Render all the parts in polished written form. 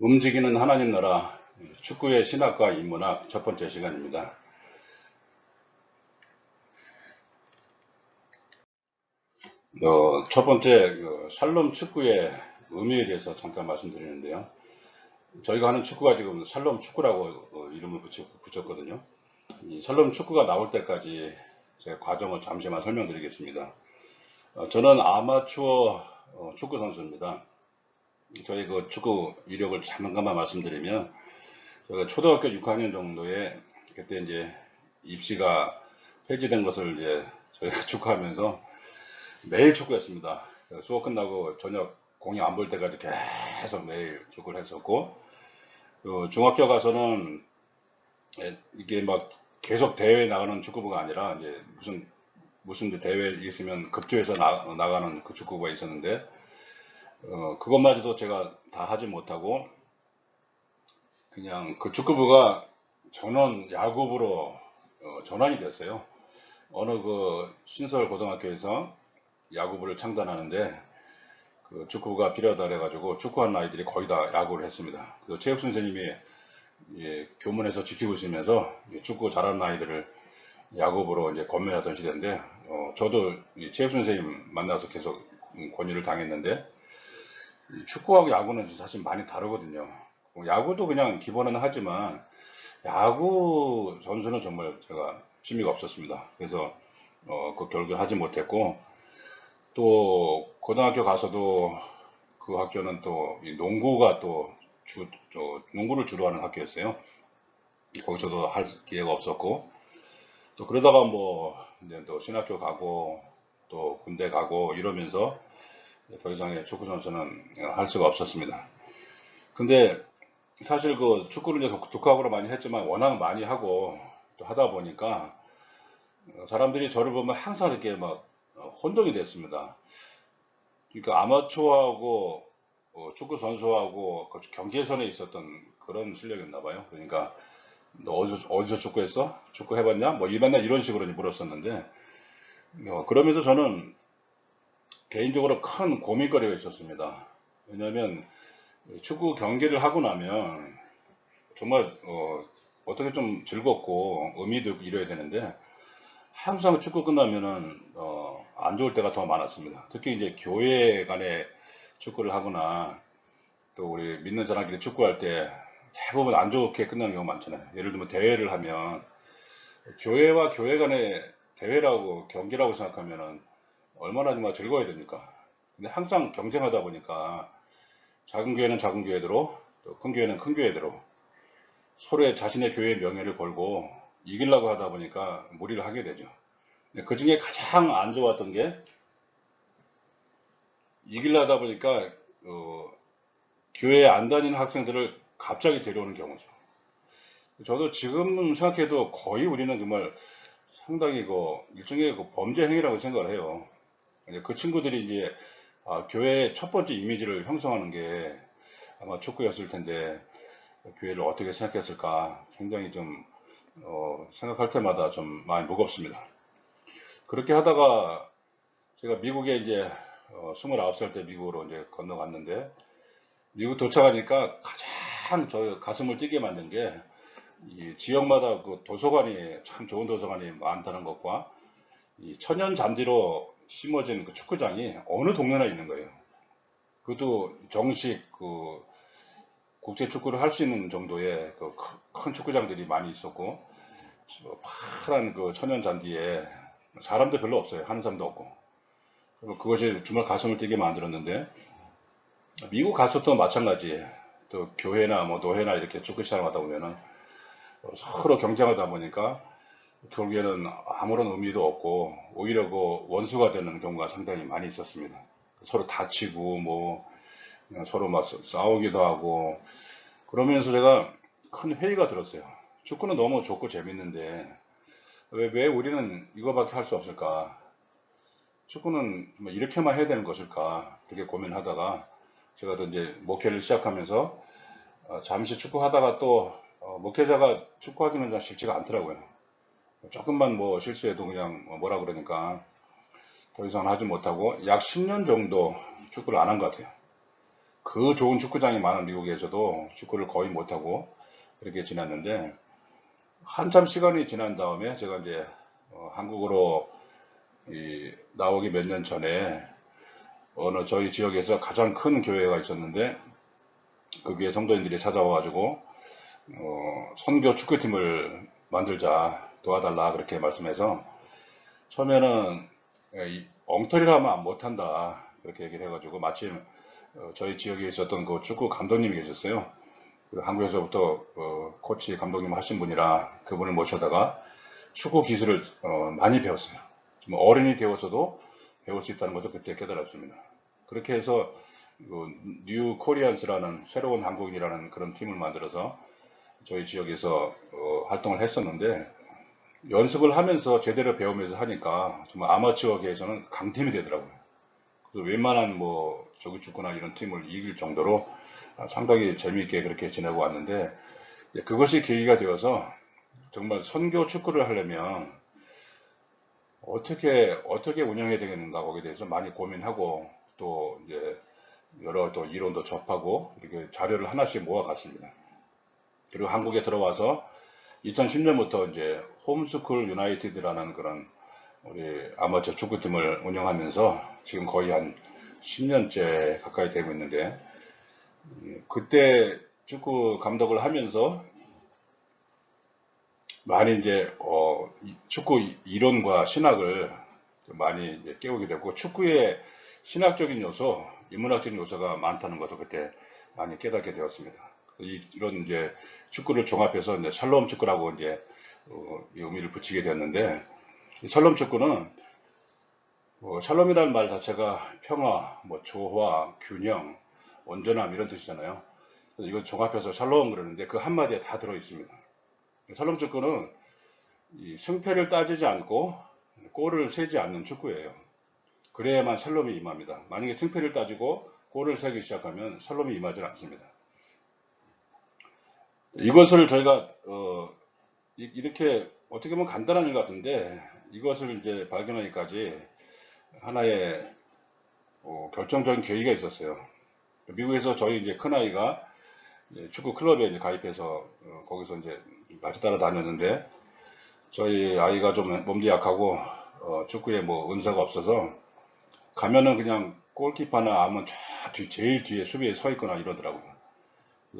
움직이는 하나님 나라 축구의 신학과 인문학 첫 번째 시간입니다. 첫 번째 샬롬 축구의 의미에 대해서 잠깐 말씀드리는데요. 저희가 하는 축구가 지금 샬롬 축구라고 이름을 붙였거든요. 이 샬롬 축구가 나올 때까지 제가 과정을 잠시만 설명드리겠습니다. 저는 아마추어 축구 선수입니다. 저희 그 축구 이력을 잠깐만 말씀드리면, 제가 초등학교 6학년 정도에 그때 이제 입시가 폐지된 것을 이제 저희가 축구하면서 매일 축구했습니다. 수업 끝나고 저녁 공이 안 보일 때까지 계속 매일 축구를 했었고, 중학교 가서는 이게 막 계속 대회 나가는 축구부가 아니라 이제 무슨 대회 있으면 급조해서 나가는 그 축구부가 있었는데, 그것마저도 제가 다 하지 못하고 그냥 그 축구부가 전원 야구부로 전환이 됐어요. 어느 그 신설 고등학교에서 야구부를 창단하는데 그 축구가 필요하다 그래가지고 축구하는 아이들이 거의 다 야구를 했습니다. 그래서 체육 선생님이 교문에서 지키고 있으면서 축구 잘하는 아이들을 야구부로 이제 권면하던 시대인데, 저도 체육 선생님 만나서 계속 권유를 당했는데, 축구하고 야구는 사실 많이 다르거든요. 야구도 그냥 기본은 하지만 야구 선수는 정말 제가 취미가 없었습니다. 그래서 그 결국에 하지 못했고, 또 고등학교 가서도 그 학교는 또 농구가 또 농구를 주로 하는 학교였어요. 거기서도 할 기회가 없었고, 또 그러다가 뭐 이제 또 신학교 가고 또 군대 가고 이러면서 더 이상의 축구 선수는 할 수가 없었습니다. 근데 사실 그 축구를 이제 독학으로 많이 했지만 워낙 많이 하고 또 하다 보니까 사람들이 저를 보면 항상 이렇게 막 혼동이 됐습니다. 그러니까 아마추어하고 축구 선수하고 그 경계선에 있었던 그런 실력이었나 봐요. 그러니까 너 어디서 축구했어? 축구 해봤냐? 뭐 맨날 이런 식으로 물었었는데, 그러면서 저는 개인적으로 큰 고민거리가 있었습니다. 왜냐하면 축구 경기를 하고 나면 정말 어떻게 좀 즐겁고 의미도 있고 이래야 되는데, 항상 축구 끝나면은 안 좋을 때가 더 많았습니다. 특히 이제 교회 간에 축구를 하거나 또 우리 믿는 사람끼리 축구할 때 대부분 안 좋게 끝나는 경우가 많잖아요. 예를 들면 대회를 하면 교회와 교회 간의 대회라고 경기라고 생각하면은 얼마나 정말 즐거워야 됩니까? 근데 항상 경쟁하다 보니까 작은 교회는 작은 교회대로 또 큰 교회는 큰 교회대로 서로의 자신의 교회의 명예를 걸고 이기려고 하다 보니까 무리를 하게 되죠. 그 중에 가장 안 좋았던 게, 이기려다 보니까 교회에 안 다니는 학생들을 갑자기 데려오는 경우죠. 저도 지금 생각해도 거의 우리는 정말 상당히 일종의 범죄 행위라고 생각을 해요. 그 친구들이 이제 교회의 첫 번째 이미지를 형성하는 게 아마 축구였을 텐데, 교회를 어떻게 생각했을까 굉장히 좀 생각할 때마다 좀 많이 무겁습니다. 그렇게 하다가 제가 미국에 이제 29살 때 미국으로 이제 건너갔는데, 미국 도착하니까 가장 저 가슴을 뛰게 만든 게 이 지역마다 그 도서관이 참 좋은 도서관이 많다는 것과 이 천연 잔디로 심어진 그 축구장이 어느 동네나 있는 거예요. 그것도 정식 그 국제 축구를 할 수 있는 정도의 그 큰 축구장들이 많이 있었고, 파란 그 천연 잔디에 사람도 별로 없어요. 하는 사람도 없고. 그리고 그것이 정말 가슴을 뛰게 만들었는데, 미국 가서도 마찬가지. 또 교회나 뭐 노회나 이렇게 축구 시장을 하다 보면은 서로 경쟁하다 보니까 결국에는 아무런 의미도 없고 오히려 그 원수가 되는 경우가 상당히 많이 있었습니다. 서로 다치고 뭐 그냥 서로 막 싸우기도 하고, 그러면서 제가 큰 회의가 들었어요. 축구는 너무 좋고 재밌는데 왜 우리는 이거밖에 할 수 없을까? 축구는 뭐 이렇게만 해야 되는 것일까? 그렇게 고민하다가 제가 또 이제 목회를 시작하면서 잠시 축구하다가 또 목회자가 축구하기는 좀 쉽지가 않더라고요. 조금만 뭐 실수해도 그냥 뭐라 그러니까 더 이상 하지 못하고 약 10년 정도 축구를 안 한 것 같아요. 그 좋은 축구장이 많은 미국에서도 축구를 거의 못하고 그렇게 지났는데, 한참 시간이 지난 다음에 제가 이제 한국으로 나오기 몇 년 전에 어느 저희 지역에서 가장 큰 교회가 있었는데, 그 교회 성도님들이 찾아와가지고 선교 축구팀을 만들자, 도와달라 그렇게 말씀해서, 처음에는 엉터리로 하면 못한다 그렇게 얘기를 해가지고, 마침 저희 지역에 있었던 그 축구 감독님이 계셨어요. 한국에서부터 코치 감독님 하신 분이라 그분을 모셔다가 축구 기술을 많이 배웠어요. 좀 어른이 되어서도 배울 수 있다는 것을 그때 깨달았습니다. 그렇게 해서 뉴 코리안스라는 새로운 한국인이라는 그런 팀을 만들어서 저희 지역에서 활동을 했었는데, 연습을 하면서 제대로 배우면서 하니까 정말 아마추어계에서는 강팀이 되더라고요. 그래서 웬만한 뭐 조기 축구나 이런 팀을 이길 정도로 상당히 재미있게 그렇게 지내고 왔는데, 그것이 계기가 되어서 정말 선교 축구를 하려면 어떻게 운영해야 되겠는가, 거기에 대해서 많이 고민하고, 또 이제 여러 또 이론도 접하고 이렇게 자료를 하나씩 모아갔습니다. 그리고 한국에 들어와서 2010년부터 이제 홈스쿨 유나이티드라는 그런 우리 아마추어 축구팀을 운영하면서 지금 거의 한 10년째 가까이 되고 있는데, 그때 축구 감독을 하면서 많이 이제 축구 이론과 신학을 많이 이제 깨우게 됐고, 축구의 신학적인 요소, 인문학적인 요소가 많다는 것을 그때 많이 깨닫게 되었습니다. 이런 이제 축구를 종합해서 이제 샬롬 축구라고 이제 이 의미를 붙이게 되었는데, 이 샬롬 축구는 샬롬이라는 말 자체가 평화, 뭐 조화, 균형, 온전함 이런 뜻이잖아요. 그래서 이걸 종합해서 샬롬 그러는데, 그 한마디에 다 들어 있습니다. 샬롬 축구는 이 승패를 따지지 않고 골을 세지 않는 축구예요. 그래야만 샬롬이 임합니다. 만약에 승패를 따지고 골을 세기 시작하면 샬롬이 임하지 않습니다. 이것을 저희가 이렇게 어떻게 보면 간단한 일 같은데, 이것을 이제 발견하기까지 하나의 결정적인 계기가 있었어요. 미국에서 저희 이제 큰아이가 축구 클럽에 이제 가입해서 거기서 이제 같이 따라다녔는데, 저희 아이가 좀 몸도 약하고 축구에 뭐 은사가 없어서 가면은 그냥 골키퍼나 아니면 제일 뒤에 수비에 서 있거나 이러더라고요.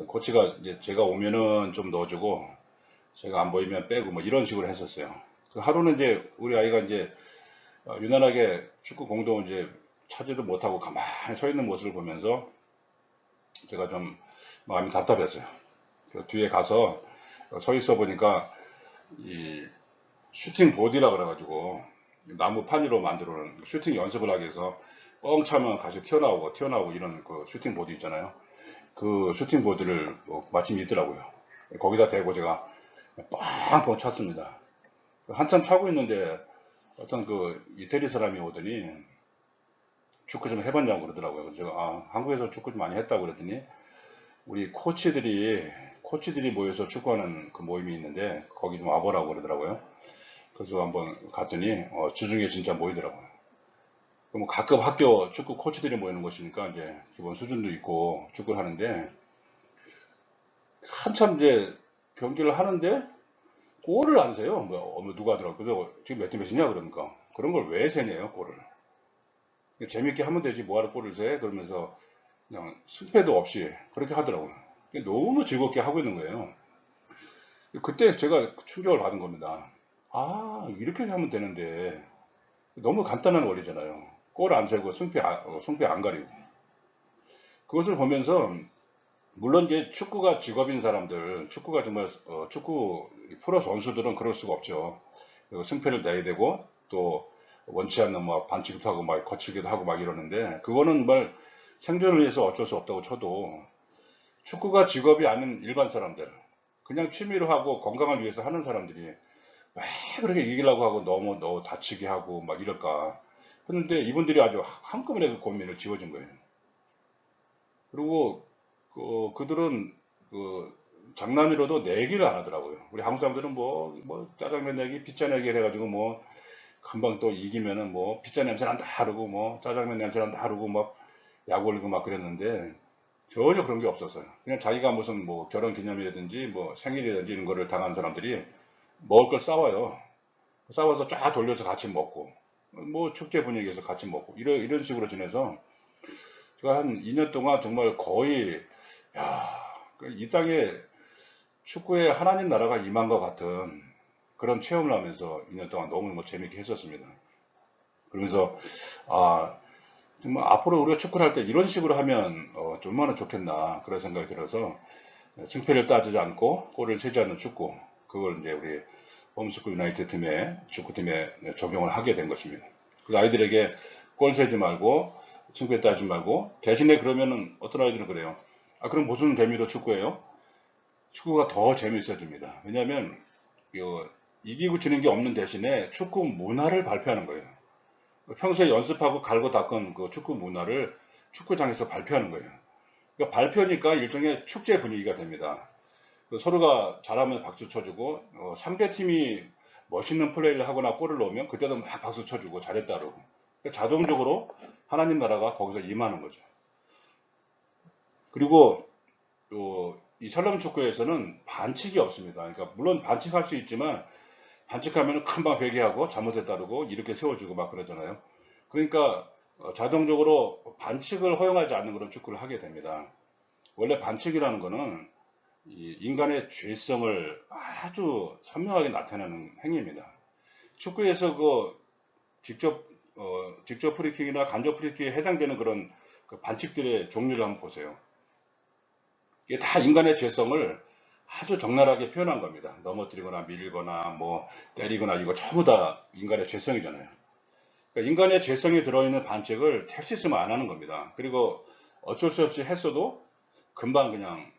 코치가 이제 제가 오면은 좀 넣어주고 제가 안 보이면 빼고 뭐 이런 식으로 했었어요. 하루는 이제 우리 아이가 이제 유난하게 축구 공도 이제 차지도 못하고 가만히 서 있는 모습을 보면서 제가 좀 마음이 답답했어요. 그 뒤에 가서 서 있어 보니까 이 슈팅 보드라 그래가지고 나무 판으로 만들어 놓은 슈팅 연습을 하기 위해서 뻥 차면 같이 튀어나오고 이런 그 슈팅 보드 있잖아요. 그 슈팅 보드를 마침 있더라고요. 거기다 대고 제가 빵빵 찼습니다. 한참 차고 있는데 어떤 그 이태리 사람이 오더니 축구 좀 해봤냐고 그러더라고요. 그래서 제가 한국에서 축구 좀 많이 했다고 그랬더니, 우리 코치들이 모여서 축구하는 그 모임이 있는데 거기 좀 와보라고 그러더라고요. 그래서 한번 갔더니 주중에 진짜 모이더라고요. 그럼 가끔 학교 축구 코치들이 모이는 것이니까 이제 기본 수준도 있고 축구를 하는데, 한참 이제 경기를 하는데 골을 안 세요. 뭐 누가 하더라고요. 그래서 지금 몇 대 몇이냐 그러니까, 그런 걸 왜 세네요 골을. 재밌게 하면 되지 뭐하러 골을 세? 그러면서 그냥 승패도 없이 그렇게 하더라고요. 너무 즐겁게 하고 있는 거예요. 그때 제가 충격을 받은 겁니다. 이렇게 하면 되는데, 너무 간단한 원리잖아요. 골 안 세고 승패 안 가리고. 그것을 보면서, 물론 이제 축구가 직업인 사람들, 축구가 정말 축구 프로 선수들은 그럴 수가 없죠. 승패를 내야 되고, 또 원치 않는 뭐 반칙도 하고 막 거치기도 하고 막 이러는데, 그거는 말 생존을 위해서 어쩔 수 없다고 쳐도, 축구가 직업이 아닌 일반 사람들, 그냥 취미로 하고 건강을 위해서 하는 사람들이 왜 그렇게 이기려고 하고 너무 다치게 하고 막 이럴까. 했는데 이분들이 아주 한꺼번에 그 고민을 지워진 거예요. 그리고 그들은 그 장난으로도 내기를 안 하더라고요. 우리 한국 사람들은 뭐 짜장면 내기, 피자 내기 해가지고 뭐 금방 또 이기면은 뭐 피자 냄새 난다 하고 뭐 짜장면 냄새 난다 하고 막 약 올리고 막 그랬는데, 전혀 그런 게 없었어요. 그냥 자기가 무슨 뭐 결혼 기념일이라든지 뭐 생일이라든지 이런 거를 당한 사람들이 먹을 걸 싸와요. 싸워서 쫙 돌려서 같이 먹고, 뭐 축제 분위기에서 같이 먹고, 이런 식으로 지내서 제가 한 2년 동안 정말 거의, 야, 이 땅에 축구에 하나님 나라가 임한 것 같은 그런 체험을 하면서 2년 동안 너무 뭐 재밌게 했었습니다. 그러면서, 아, 정말 앞으로 우리가 축구를 할 때 이런 식으로 하면 얼마나 좋겠나 그런 생각이 들어서 승패를 따지지 않고 골을 세지 않는 축구, 그걸 이제 우리 홈스쿨 유나이티드 팀의 축구팀에 적용을 하게 된 것입니다. 그 아이들에게 골 세지 말고 승패 따지지 말고 대신에 그러면은 어떤 아이들은 그래요. 아, 그럼 무슨 재미로 축구해요? 축구가 더 재미있어집니다. 왜냐하면 이기고 지는 게 없는 대신에 축구 문화를 발표하는 거예요. 평소에 연습하고 갈고 닦은 그 축구 문화를 축구장에서 발표하는 거예요. 그러니까 발표니까 일종의 축제 분위기가 됩니다. 서로가 잘하면 박수 쳐주고 상대팀이 멋있는 플레이를 하거나 골을 넣으면 그때도 막 박수 쳐주고 잘했다 그러고 그러니까 자동적으로 하나님 나라가 거기서 임하는 거죠. 그리고 이 샬롬 축구에서는 반칙이 없습니다. 그러니까 물론 반칙할 수 있지만 반칙하면 금방 회개하고 잘못했다 그러고 이렇게 세워주고 막 그러잖아요. 그러니까 자동적으로 반칙을 허용하지 않는 그런 축구를 하게 됩니다. 원래 반칙이라는 거는 이 인간의 죄성을 아주 선명하게 나타내는 행위입니다. 축구에서 직접 프리킥이나 간접 프리킥에 해당되는 그런 그 반칙들의 종류를 한번 보세요. 이게 다 인간의 죄성을 아주 적나라하게 표현한 겁니다. 넘어뜨리거나 밀거나 뭐 때리거나 이거 전부 다 인간의 죄성이잖아요. 그러니까 인간의 죄성이 들어있는 반칙을 될 수 있으면 안 하는 겁니다. 그리고 어쩔 수 없이 했어도 금방 그냥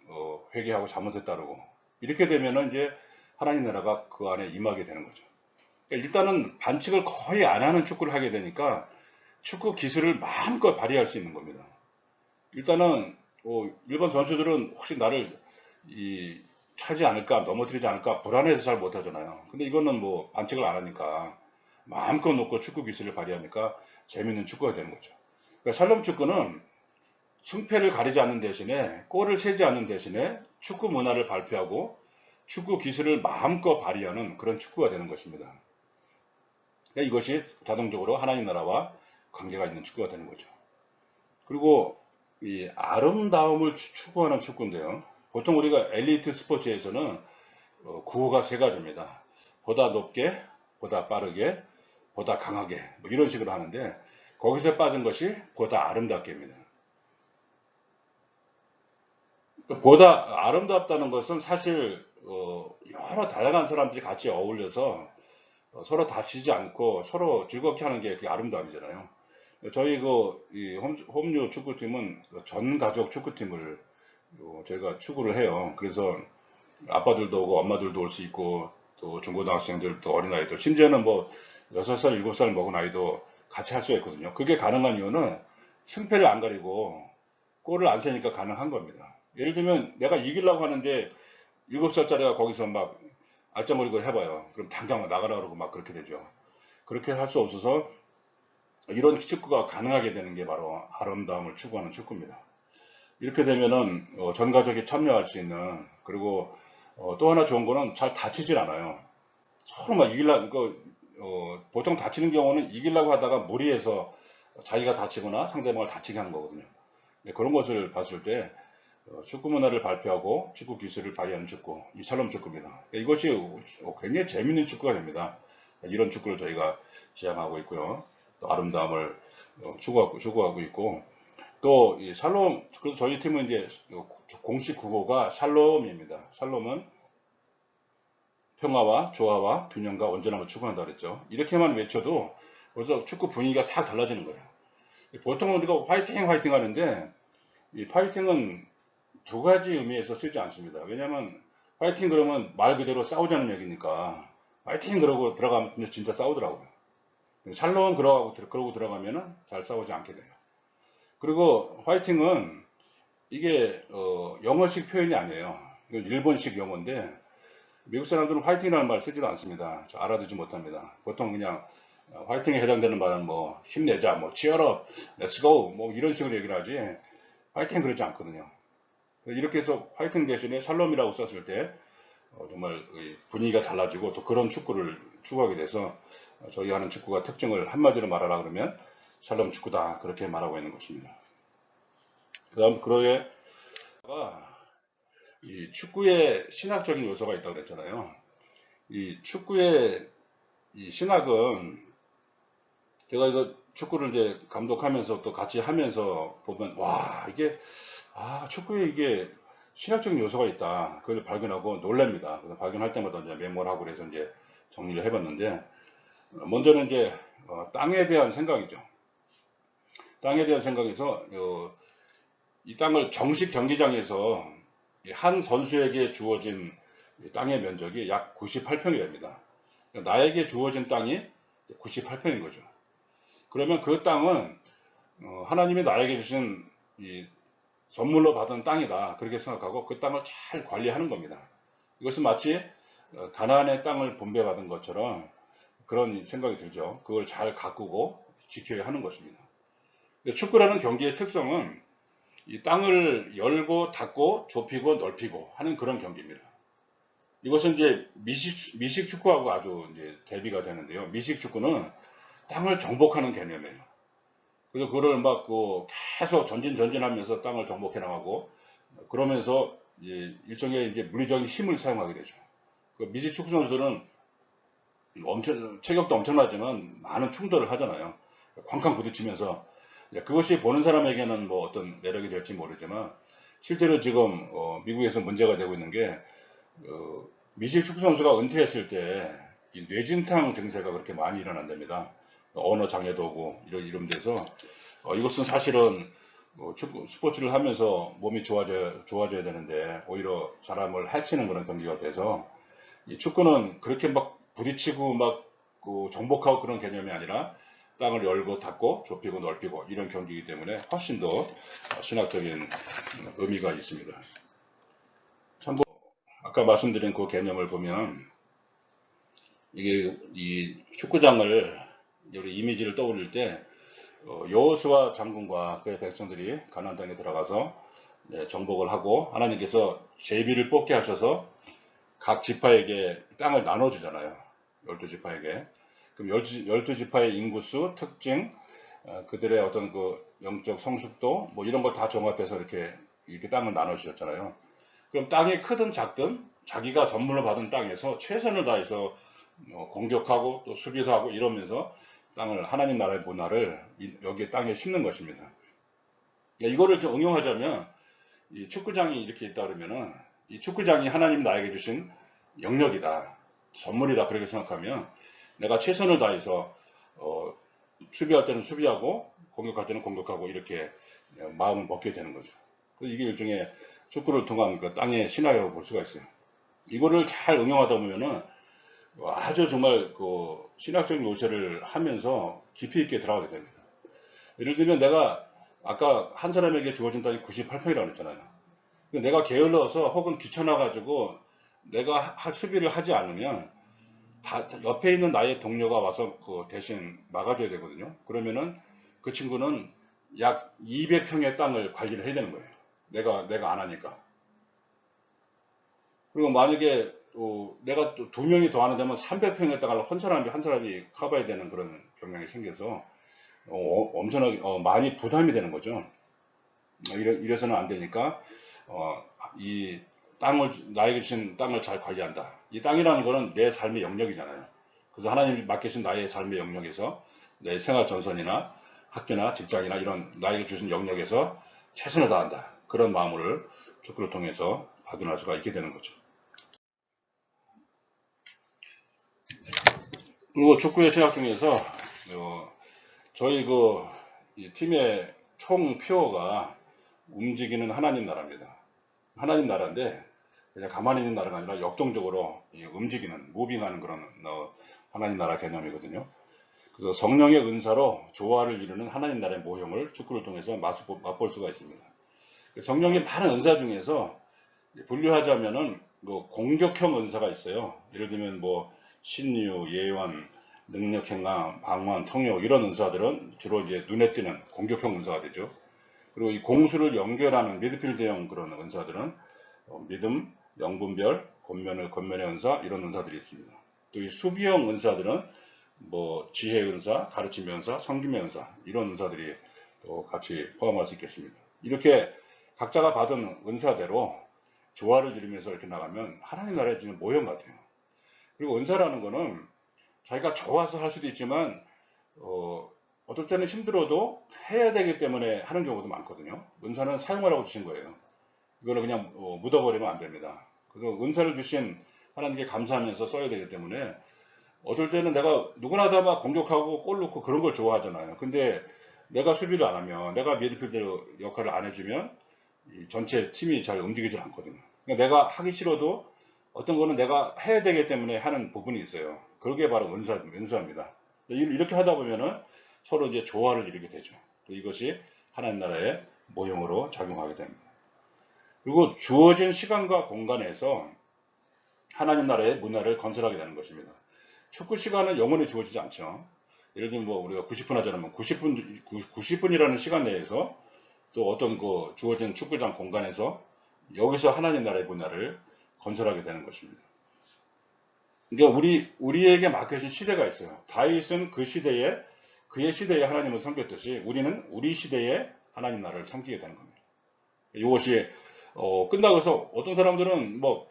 회개하고 잘못했다 그러고 이렇게 되면은 이제 하나님 나라가 그 안에 임하게 되는 거죠. 그러니까 일단은 반칙을 거의 안 하는 축구를 하게 되니까 축구 기술을 마음껏 발휘할 수 있는 겁니다. 일단은 일본 선수들은 혹시 나를 차지 않을까 넘어뜨리지 않을까 불안해서 잘 못하잖아요. 근데 이거는 뭐 반칙을 안 하니까 마음껏 놓고 축구 기술을 발휘하니까 재밌는 축구가 되는 거죠. 그러니까 샬롬 축구는 승패를 가리지 않는 대신에 골을 세지 않는 대신에 축구 문화를 발표하고 축구 기술을 마음껏 발휘하는 그런 축구가 되는 것입니다. 그러니까 이것이 자동적으로 하나님 나라와 관계가 있는 축구가 되는 거죠. 그리고 이 아름다움을 추구하는 축구인데요. 보통 우리가 엘리트 스포츠에서는 구호가 세 가지입니다. 보다 높게, 보다 빠르게, 보다 강하게 뭐 이런 식으로 하는데 거기서 빠진 것이 보다 아름답게입니다. 보다 아름답다는 것은 사실 여러 다양한 사람들이 같이 어울려서 서로 다치지 않고 서로 즐겁게 하는 게 아름다움이잖아요. 저희 홈류 축구팀은 전 가족 축구팀을 저희가 축구를 해요. 그래서 아빠들도 오고 엄마들도 올 수 있고 또 중고등학생들 또 어린아이들 심지어는 뭐 6살, 7살 먹은 아이도 같이 할 수가 있거든요. 그게 가능한 이유는 승패를 안 가리고 골을 안 세니까 가능한 겁니다. 예를 들면 내가 이기려고 하는데 7살짜리가 거기서 막 알짱거리고 해봐요. 그럼 당장 나가라 그러고 막 그렇게 되죠. 그렇게 할 수 없어서 이런 축구가 가능하게 되는 게 바로 아름다움을 추구하는 축구입니다. 이렇게 되면은 전 가족이 참여할 수 있는 그리고 또 하나 좋은 거는 잘 다치질 않아요. 서로 막 보통 다치는 경우는 이기려고 하다가 무리해서 자기가 다치거나 상대방을 다치게 하는 거거든요. 그런 것을 봤을 때 축구 문화를 발표하고 축구 기술을 발휘하는 축구, 이 샬롬 축구입니다. 이것이 굉장히 재밌는 축구가 됩니다. 이런 축구를 저희가 지향하고 있고요. 또 아름다움을 추구하고 있고 또 이 샬롬, 그래서 저희 팀은 이제 공식 구호가 샬롬입니다. 샬롬은 평화와 조화와 균형과 온전함을 추구한다 그랬죠. 이렇게만 외쳐도 벌써 축구 분위기가 싹 달라지는 거예요. 보통 우리가 화이팅 화이팅 하는데 이 파이팅은 두 가지 의미에서 쓰지 않습니다. 왜냐하면 파이팅 그러면 말 그대로 싸우자는 얘기니까 파이팅 그러고 들어가면 진짜 싸우더라고요. 샬롬 그러고 들어가면은 잘 싸우지 않게 돼요. 그리고 파이팅은 이게 영어식 표현이 아니에요. 이건 일본식 용어인데 미국 사람들은 화이팅이라는 말 쓰지도 않습니다. 알아듣지 못합니다. 보통 그냥 화이팅에 해당되는 말은 뭐 힘내자, 뭐 cheer up, let's go, 뭐 이런 식으로 얘기를 하지 화이팅 그러지 않거든요. 이렇게 해서 화이팅 대신에 샬롬이라고 썼을 때 정말 분위기가 달라지고 또 그런 축구를 추구하게 돼서 저희 하는 축구가 특징을 한마디로 말하라 그러면 샬롬 축구다 그렇게 말하고 있는 것입니다. 그 다음 그러게 이 축구에 신학적인 요소가 있다고 그랬잖아요. 이 축구의 이 신학은 제가 이거 축구를 이제 감독하면서 또 같이 하면서 보면 와 이게 축구에 이게 신학적인 요소가 있다 그걸 발견하고 놀랍니다. 그래서 발견할 때마다 이제 메모를 하고 그래서 이제 정리를 해봤는데 먼저는 이제 땅에 대한 생각이죠. 땅에 대한 생각에서 이 땅을 정식 경기장에서 한 선수에게 주어진 땅의 면적이 약 98평이랍니다. 나에게 주어진 땅이 98평인 거죠. 그러면 그 땅은 하나님이 나에게 주신 이 선물로 받은 땅이다 그렇게 생각하고 그 땅을 잘 관리하는 겁니다. 이것은 마치 가나안의 땅을 분배받은 것처럼 그런 생각이 들죠. 그걸 잘 가꾸고 지켜야 하는 것입니다. 축구라는 경기의 특성은 이 땅을 열고 닫고 좁히고 넓히고 하는 그런 경기입니다. 이것은 이제 미식 축구하고 아주 이제 대비가 되는데요. 미식 축구는 땅을 정복하는 개념이에요. 그래서 그거를 막 계속 전진하면서 땅을 정복해 나가고 그러면서 일종의 이제 물리적인 힘을 사용하게 되죠. 그 미식 축구 선수들은 체격도 엄청나지만 많은 충돌을 하잖아요. 쾅쾅 부딪히면서 그것이 보는 사람에게는 뭐 어떤 매력이 될지 모르지만 실제로 지금 미국에서 문제가 되고 있는 게 미식 축구 선수가 은퇴했을 때 이 뇌진탕 증세가 그렇게 많이 일어난답니다. 언어 장애도 오고 이런 데서 이것은 사실은 축구 스포츠를 하면서 몸이 좋아져야 되는데 오히려 사람을 해치는 그런 경기가 돼서 이 축구는 그렇게 막 부딪히고 막 정복하고 그런 개념이 아니라 땅을 열고 닫고 좁히고 넓히고 이런 경기이기 때문에 훨씬 더 신학적인 의미가 있습니다. 참고로 아까 말씀드린 그 개념을 보면 이게 이 축구장을 우리 이미지를 떠올릴 때 여호수아 장군과 그의 백성들이 가나안 땅에 들어가서 정복을 하고 하나님께서 제비를 뽑게 하셔서 각 지파에게 땅을 나눠주잖아요. 12지파에게. 그럼 12지파의 인구수, 특징, 그들의 어떤 그 영적 성숙도 뭐 이런 걸 다 종합해서 이렇게 땅을 나눠주셨잖아요. 그럼 땅이 크든 작든 자기가 선물로 받은 땅에서 최선을 다해서 공격하고 또 수비도 하고 이러면서 땅을 하나님 나라의 문화를 여기에 땅에 심는 것입니다. 이거를 좀 응용하자면 이 축구장이 이렇게 있다 그러면은 이 축구장이 하나님 나에게 주신 영역이다, 선물이다 그렇게 생각하면 내가 최선을 다해서 수비할 때는 수비하고 공격할 때는 공격하고 이렇게 마음을 먹게 되는 거죠. 이게 일종의 축구를 통한 그 땅의 신화라고 볼 수가 있어요. 이거를 잘 응용하다 보면은 아주 정말 그 신학적인 요새를 하면서 깊이 있게 들어가게 됩니다. 예를 들면 내가 아까 한 사람에게 주어진 땅이 98평이라고 했잖아요. 내가 게을러서 혹은 귀찮아가지고 내가 수비를 하지 않으면 옆에 있는 나의 동료가 와서 그 대신 막아줘야 되거든요. 그러면은 그 친구는 약 200평의 땅을 관리를 해야 되는 거예요. 내가 안 하니까. 그리고 만약에 또 내가 또 두 명이 더 하는 데면 300평의 땅을 한 사람이 커버해야 되는 그런 경향이 생겨서 엄청나게 많이 부담이 되는 거죠. 이래서는 안 되니까 이 나에게 주신 땅을 잘 관리한다. 이 땅이라는 거는 내 삶의 영역이잖아요. 그래서 하나님이 맡기신 나의 삶의 영역에서 내 생활 전선이나 학교나 직장이나 이런 나에게 주신 영역에서 최선을 다한다. 그런 마음을 축구를 통해서 확인할 수가 있게 되는 거죠. 그리고 축구의 신학 중에서 저희 이 팀의 총 표어가 움직이는 하나님 나라입니다. 하나님 나라인데 그냥 가만히 있는 나라가 아니라 역동적으로 움직이는, 무빙하는 그런 하나님 나라 개념이거든요. 그래서 성령의 은사로 조화를 이루는 하나님 나라의 모형을 축구를 통해서 맛볼 수가 있습니다. 성령의 많은 은사 중에서 분류하자면은 공격형 은사가 있어요. 예를 들면 뭐 신유, 예언, 능력 행함, 방언, 통역 이런 은사들은 주로 이제 눈에 띄는 공격형 은사가 되죠. 그리고 이 공수를 연결하는 미드필드형 그런 은사들은 믿음, 영분별, 권면의 은사 이런 은사들이 있습니다. 또 이 수비형 은사들은 뭐 지혜 은사, 가르침의 은사, 섬김의 은사 이런 은사들이 또 같이 포함할 수 있겠습니다. 이렇게 각자가 받은 은사대로 조화를 이루면서 이렇게 나가면 하나님 나라의 지는 모형 같아요. 그리고 은사라는 거는 자기가 좋아서 할 수도 있지만 어떨 때는 힘들어도 해야 되기 때문에 하는 경우도 많거든요. 은사는 사용하라고 주신 거예요. 이거를 그냥 묻어버리면 안 됩니다. 그래서 은사를 주신 하나님께 감사하면서 써야 되기 때문에 어떨 때는 내가 누구나 다 막 공격하고 골 넣고 그런 걸 좋아하잖아요. 근데 내가 수비를 안 하면, 내가 미드필더 역할을 안 해주면 이 전체 팀이 잘 움직이질 않거든요. 그러니까 내가 하기 싫어도 어떤 거는 내가 해야 되기 때문에 하는 부분이 있어요. 그게 바로 은사입니다. 이렇게 하다 보면은 서로 이제 조화를 이루게 되죠. 또 이것이 하나님 나라의 모형으로 작용하게 됩니다. 그리고 주어진 시간과 공간에서 하나님 나라의 문화를 건설하게 되는 것입니다. 축구 시간은 영원히 주어지지 않죠. 예를 들면 뭐 우리가 90분 하자면 90분이라는 시간 내에서 또 어떤 그 주어진 축구장 공간에서 여기서 하나님 나라의 문화를 건설하게 되는 것입니다. 그러니까 우리에게 맡겨진 시대가 있어요. 다윗은 그의 시대에 하나님을 섬겼듯이 우리는 우리 시대에 하나님 나라를 섬기게 되는 겁니다. 이것이 끝나고서 어떤 사람들은 뭐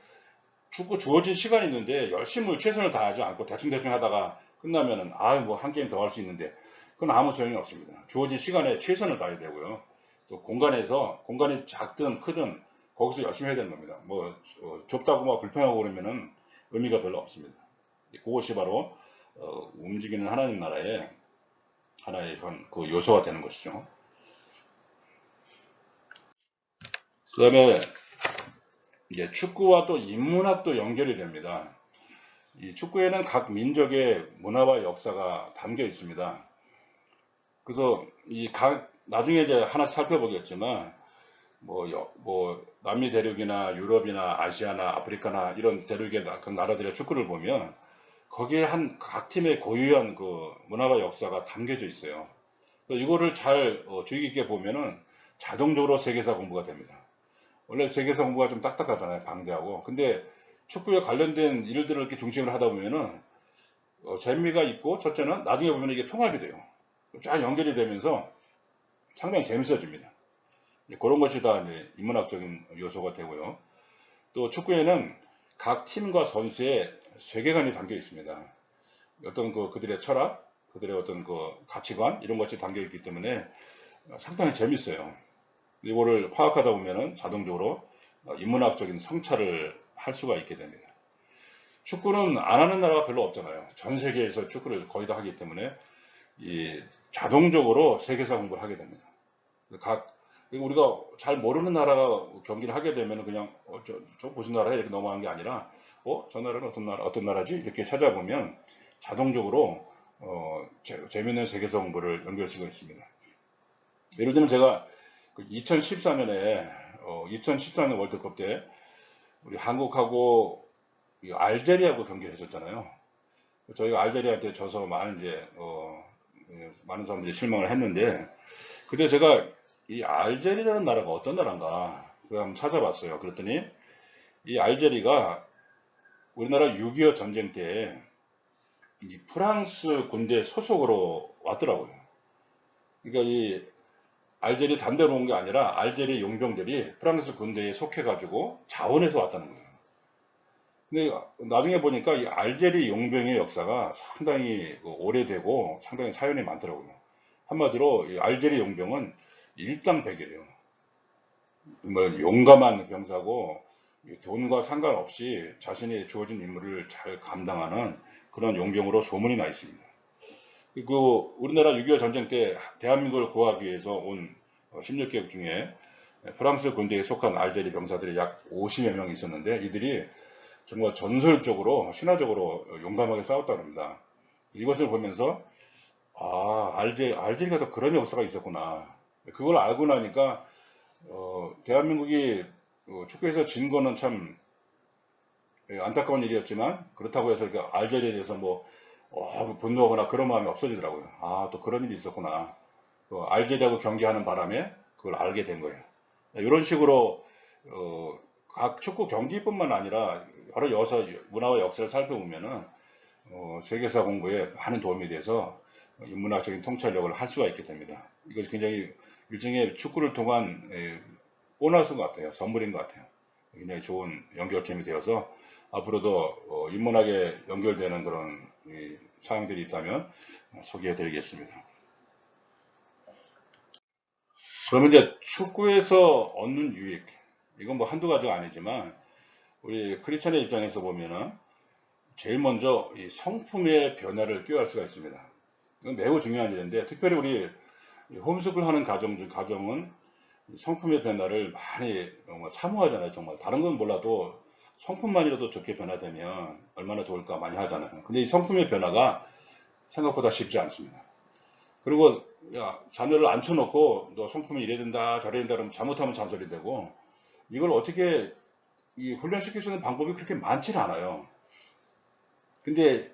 축구 주어진 시간이 있는데 열심히 최선을 다하지 않고 대충 하다가 끝나면은 뭐 한 게임 더 할 수 있는데 그건 아무 소용이 없습니다. 주어진 시간에 최선을 다해야 되고요. 또 공간이 작든 크든 거기서 열심히 해야 되는 겁니다. 뭐 좁다고 막 불편하고 그러면은 의미가 별로 없습니다. 그것이 바로 움직이는 하나님 나라의 하나의 그 요소가 되는 것이죠. 그 다음에 이제 축구와 또 인문학도 연결이 됩니다. 이 축구에는 각 민족의 문화와 역사가 담겨 있습니다. 그래서 나중에 이제 하나씩 살펴보겠지만 뭐 남미 대륙이나 유럽이나 아시아나 아프리카나 이런 대륙의 각 나라들의 축구를 보면 거기에 각 팀의 고유한 그 문화와 역사가 담겨져 있어요. 이거를 잘 주의 깊게 보면은 자동적으로 세계사 공부가 됩니다. 원래 세계사 공부가 좀 딱딱하잖아요, 방대하고. 근데 축구에 관련된 일들을 이렇게 중심으로 하다 보면은 재미가 있고, 첫째는 나중에 보면 이게 통합이 돼요. 쫙 연결이 되면서 상당히 재밌어집니다. 그런 것이 다 이제 인문학적인 요소가 되고요. 또 축구에는 각 팀과 선수의 세계관이 담겨 있습니다. 어떤 그들의 철학, 그들의 어떤 그 가치관 이런 것이 담겨 있기 때문에 상당히 재밌어요. 이거를 파악하다 보면은 자동적으로 인문학적인 성찰을 할 수가 있게 됩니다. 축구는 안 하는 나라가 별로 없잖아요. 전 세계에서 축구를 거의 다 하기 때문에 자동적으로 세계사 공부를 하게 됩니다. 우리가 잘 모르는 나라가 경기를 하게 되면 그냥 저 무슨 나라에 이렇게 넘어가는 게 아니라 저 나라는 어떤 나라지 이렇게 찾아보면 자동적으로 재미있는 세계사 공부를 연결할 수가 있습니다. 예를 들면 제가 2014년에 2014년 월드컵 때 우리 한국하고 알제리하고 경기를 했었잖아요. 저희가 알제리한테 져서 많은 사람들이 실망을 했는데 그때 제가 이 알제리라는 나라가 어떤 나라인가 그걸 한번 찾아봤어요. 그랬더니 이 알제리가 우리나라 6.25 전쟁 때 이 프랑스 군대 소속으로 왔더라고요. 그러니까 이 알제리 단대로 온 게 아니라 알제리 용병들이 프랑스 군대에 속해가지고 자원해서 왔다는 거예요. 근데 나중에 보니까 이 알제리 용병의 역사가 상당히 오래되고 상당히 사연이 많더라고요. 한마디로 이 알제리 용병은 일당백이에요. 정말 용감한 병사고 돈과 상관없이 자신이 주어진 임무를 잘 감당하는 그런 용병으로 소문이 나 있습니다. 그리고 우리나라 6.25 전쟁 때 대한민국을 구하기 위해서 온 16개국 중에 프랑스 군대에 속한 알제리 병사들이 약 50여 명 있었는데 이들이 정말 전설적으로 신화적으로 용감하게 싸웠다고 합니다. 이것을 보면서 알제리가 더 그런 역사가 있었구나. 그걸 알고 나니까 대한민국이 축구에서 진 거는 참 안타까운 일이었지만 그렇다고 해서 알제리에 대해서 분노하거나 그런 마음이 없어지더라고요. 또 그런 일이 있었구나. 알제리하고 경기하는 바람에 그걸 알게 된 거예요. 이런 식으로 각 축구 경기뿐만 아니라 여러 문화와 역사를 살펴보면은 세계사 공부에 많은 도움이 돼서 인문학적인 통찰력을 할 수가 있게 됩니다. 이것이 굉장히 일종의 축구를 통한 보너스 같아요. 선물인 것 같아요. 굉장히 좋은 연결점이 되어서 앞으로도 인문학에 연결되는 그런 사항들이 있다면 소개해 드리겠습니다. 그러면 이제 축구에서 얻는 유익, 이건 뭐 한두 가지가 아니지만 우리 크리스천의 입장에서 보면은 제일 먼저 이 성품의 변화를 꾀할 수가 있습니다. 이건 매우 중요한 일인데, 특별히 우리 홈스쿨 하는 가정은 성품의 변화를 많이 사모하잖아요. 정말 다른 건 몰라도 성품만이라도 좋게 변화되면 얼마나 좋을까 많이 하잖아요. 근데 이 성품의 변화가 생각보다 쉽지 않습니다. 그리고 야, 자녀를 앉혀놓고 너 성품이 이래야 된다 저래야 된다 그러면 잘못하면 잔소리 되고, 이걸 어떻게 이 훈련시킬 수 있는 방법이 그렇게 많지는 않아요. 근데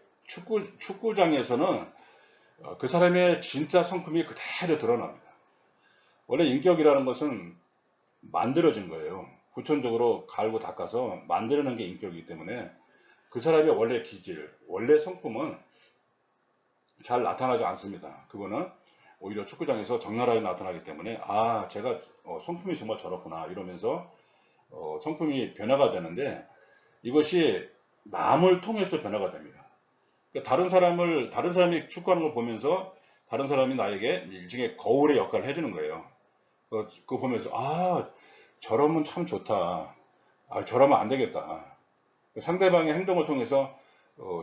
축구장에서는 그 사람의 진짜 성품이 그대로 드러납니다. 원래 인격이라는 것은 만들어진 거예요. 후천적으로 갈고 닦아서 만들어낸 게 인격이기 때문에 그 사람의 원래 기질, 원래 성품은 잘 나타나지 않습니다. 그거는 오히려 축구장에서 적나라하게 나타나기 때문에 아, 제가 성품이 정말 저렇구나 이러면서 성품이 변화가 되는데, 이것이 남을 통해서 변화가 됩니다. 그러니까 다른 사람이 축구하는 걸 보면서 다른 사람이 나에게 일종의 거울의 역할을 해주는 거예요. 그거 보면서 아, 저러면 참 좋다. 아, 저러면 안 되겠다. 상대방의 행동을 통해서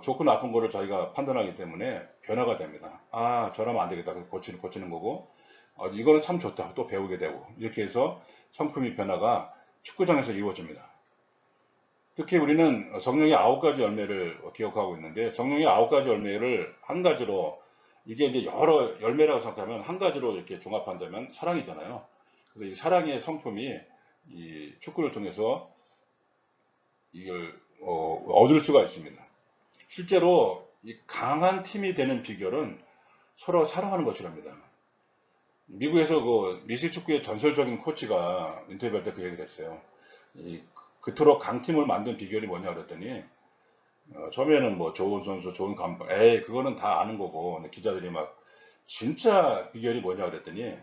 좋고 나쁜 거를 자기가 판단하기 때문에 변화가 됩니다. 아, 저러면 안 되겠다. 그래서 고치는 거고, 이거는 참 좋다. 또 배우게 되고, 이렇게 해서 성품의 변화가 축구장에서 이루어집니다. 특히 우리는 성령의 9가지 열매를 기억하고 있는데, 성령의 9가지 열매를 한 가지로, 이게 이제 여러 열매라고 생각하면 한 가지로 이렇게 종합한다면 사랑이잖아요. 그래서 이 사랑의 성품이 이 축구를 통해서 이걸 얻을 수가 있습니다. 실제로 이 강한 팀이 되는 비결은 서로 사랑하는 것이랍니다. 미국에서 그 미식축구의 전설적인 코치가 인터뷰할 때 그 얘기를 했어요. 그토록 강팀을 만든 비결이 뭐냐 그랬더니 처음에는 뭐 좋은 선수, 좋은 감독, 에이 그거는 다 아는 거고, 근데 기자들이 막 진짜 비결이 뭐냐 그랬더니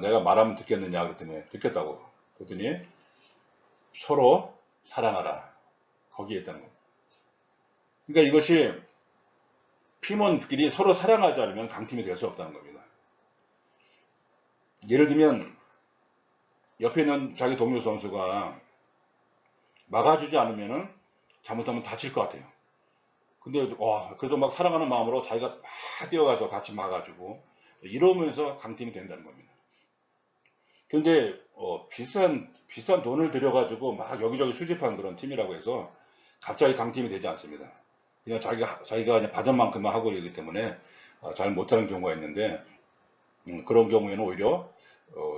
내가 말하면 듣겠느냐 그랬더니 듣겠다고. 그랬더니 서로 사랑하라. 거기에 있다는 겁니다. 그러니까 이것이 팀원끼리 서로 사랑하지 않으면 강팀이 될 수 없다는 겁니다. 예를 들면 옆에 있는 자기 동료 선수가 막아주지 않으면은 잘못하면 다칠 것 같아요. 근데 그래서 막 사랑하는 마음으로 자기가 막 뛰어가서 같이 막아주고 이러면서 강팀이 된다는 겁니다. 근데 비싼 돈을 들여가지고 막 여기저기 수집한 그런 팀이라고 해서 갑자기 강팀이 되지 않습니다. 그냥 자기가 그냥 받은 만큼만 하고 있기 때문에 잘 못하는 경우가 있는데, 그런 경우에는 오히려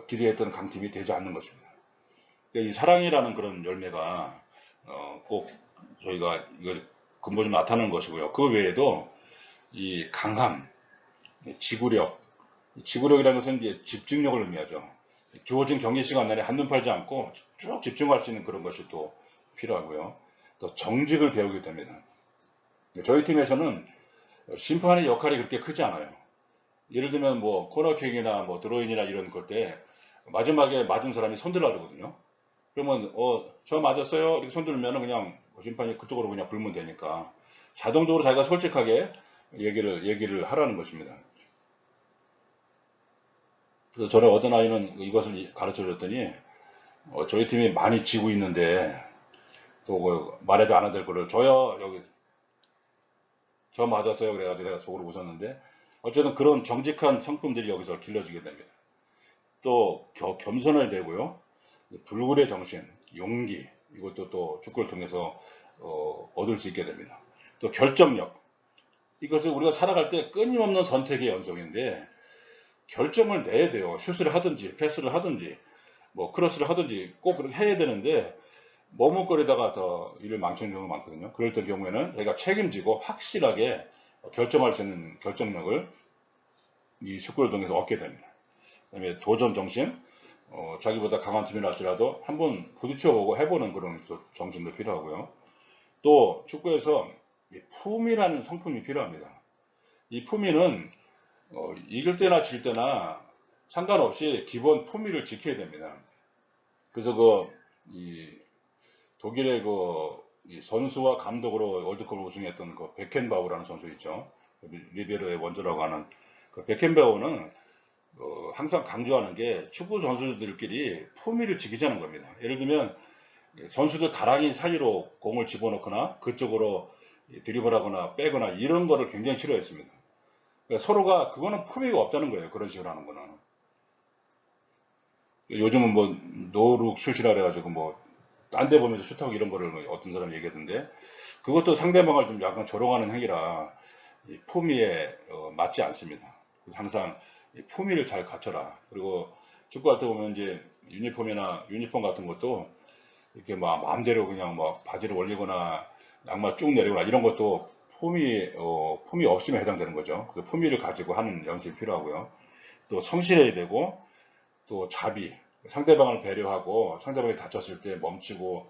기대했던 강팀이 되지 않는 것입니다. 이 사랑이라는 그런 열매가 꼭 저희가 이거 근본적으로 나타나는 것이고요. 그 외에도 이 강함, 지구력이라는 것은 이제 집중력을 의미하죠. 주어진 경기 시간 내에 한눈 팔지 않고 쭉 집중할 수 있는 그런 것이 또 필요하고요. 또 정직을 배우게 됩니다. 저희 팀에서는 심판의 역할이 그렇게 크지 않아요. 예를 들면 뭐 코너킥이나 뭐 드로인이나 이런 것 때 마지막에 맞은 사람이 손들라 그러거든요. 그러면 저 맞았어요 이렇게 손들면 그냥 심판이 그쪽으로 그냥 불면 되니까 자동적으로 자기가 솔직하게 얘기를 하라는 것입니다. 그래서 저는 어떤 아이는 이것을 가르쳐 줬더니 저희 팀이 많이 지고 있는데 또 말해도 안 될 거를 저요 여기 저 맞았어요 그래가지고 내가 속으로 웃었는데, 어쨌든 그런 정직한 성품들이 여기서 길러지게 됩니다. 또 겸손해야 되고요. 불굴의 정신, 용기, 이것도 또 축구를 통해서 얻을 수 있게 됩니다. 또 결정력, 이것을 우리가 살아갈 때 끊임없는 선택의 연속인데 결정을 내야 돼요. 슛을 하든지 패스를 하든지 뭐 크로스를 하든지 꼭 그렇게 해야 되는데 머뭇거리다가 더 일을 망치는 경우가 많거든요. 그럴 때 경우에는 저희가 책임지고 확실하게 결정할 수 있는 결정력을 이 축구를 통해서 얻게 됩니다. 그다음에 도전 정신, 자기보다 강한 팀이 날지라도 한번 부딪혀보고 해보는 그런 또 정신도 필요하고요. 또 축구에서 이 품이라는 성품이 필요합니다. 이 품위는 이길 때나 질 때나 상관없이 기본 품위를 지켜야 됩니다. 그래서 이 독일의 이 선수와 감독으로 월드컵을 우승했던 그 베켄바우라는 선수 있죠. 리베로의 원조라고 하는 그 베켄바우는 항상 강조하는 게 축구 선수들끼리 품위를 지키자는 겁니다. 예를 들면 선수들 가랑이 사이로 공을 집어넣거나 그쪽으로 드리블하거나 빼거나 이런 거를 굉장히 싫어했습니다. 그러니까 서로가 그거는 품위가 없다는 거예요. 그런 식으로 하는 거는. 요즘은 뭐 노룩 슛이라 그래가지고 뭐 딴 데 보면서 슛하고 이런 거를 뭐 어떤 사람이 얘기하던데 그것도 상대방을 좀 약간 조롱하는 행위라 품위에 맞지 않습니다. 그래서 항상 품위를 잘 갖춰라. 그리고 축구할 때 보면 이제 유니폼 같은 것도 이렇게 막 마음대로 그냥 뭐 바지를 올리거나 양말 쭉 내리거나 이런 것도 품위 없으면 해당되는 거죠. 그 품위를 가지고 하는 연습이 필요하고요. 또 성실해야 되고 또 자비, 상대방을 배려하고 상대방이 다쳤을 때 멈추고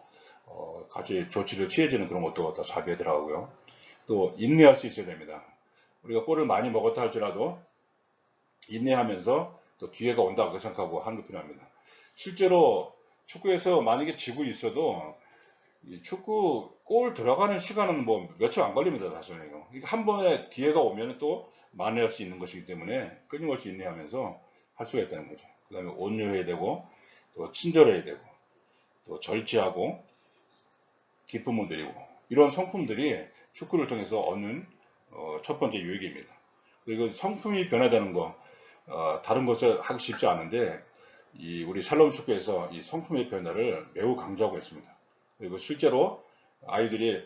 같이 조치를 취해주는 그런 것도 다 자비에 들어가고요. 또 인내할 수 있어야 됩니다. 우리가 골을 많이 먹었다 할지라도 인내하면서 또 기회가 온다고 생각하고 하는 게 필요합니다. 실제로 축구에서 만약에 지고 있어도 이 축구 골 들어가는 시간은 뭐 며칠 안 걸립니다, 사실은요. 한 번에 기회가 오면 또 만회할 수 있는 것이기 때문에 끊임없이 인내하면서 할 수가 있다는 거죠. 그 다음에 온유해야 되고, 또 친절해야 되고, 또 절제하고, 기쁨을 드리고, 이런 성품들이 축구를 통해서 얻는 첫 번째 유익입니다. 그리고 성품이 변화되는 거, 다른 것을 하기 쉽지 않은데, 우리 샬롬 축구에서 이 성품의 변화를 매우 강조하고 있습니다. 그리고 실제로 아이들이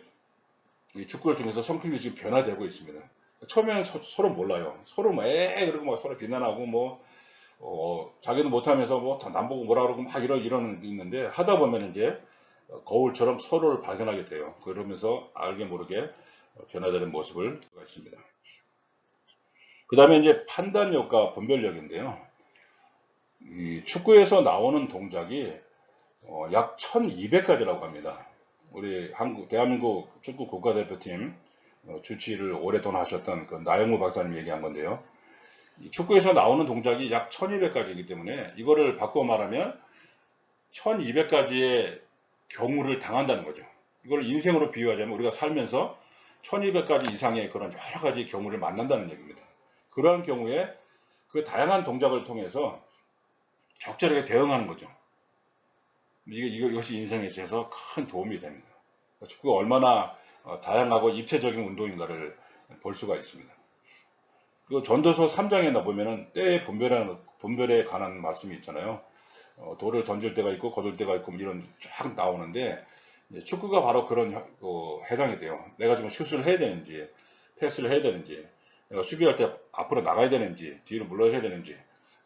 이 축구를 통해서 성품이 지금 변화되고 있습니다. 처음에는 서로 몰라요. 서로 그러고 막 서로 비난하고 자기도 못하면서 다 남보고 뭐라 그러고 막 이러는 게 있는데 하다 보면 이제 거울처럼 서로를 발견하게 돼요. 그러면서 알게 모르게 변화되는 모습을 보가 있습니다. 그 다음에 이제 판단력과 분별력인데요. 이 축구에서 나오는 동작이 약 1200가지라고 합니다. 우리 대한민국 축구 국가대표팀 주치를 오랫동안 하셨던 그 나영무 박사님 얘기한 건데요. 축구에서 나오는 동작이 약 1200가지이기 때문에 이거를 바꿔 말하면 1200가지의 경우를 당한다는 거죠. 이걸 인생으로 비유하자면 우리가 살면서 1200가지 이상의 그런 여러 가지 경우를 만난다는 얘기입니다. 그러한 경우에 그 다양한 동작을 통해서 적절하게 대응하는 거죠. 이것이 인생에 있어서 큰 도움이 됩니다. 축구가 얼마나 다양하고 입체적인 운동인가를 볼 수가 있습니다. 그리고 전도서 3장에 보면은 때의 분별에 관한 말씀이 있잖아요. 돌을 던질 때가 있고 거둘 때가 있고 이런 쫙 나오는데 축구가 바로 그런 해당이 돼요. 내가 지금 슛을 해야 되는지 패스를 해야 되는지 내가 수비할 때 앞으로 나가야 되는지 뒤로 물러서야 되는지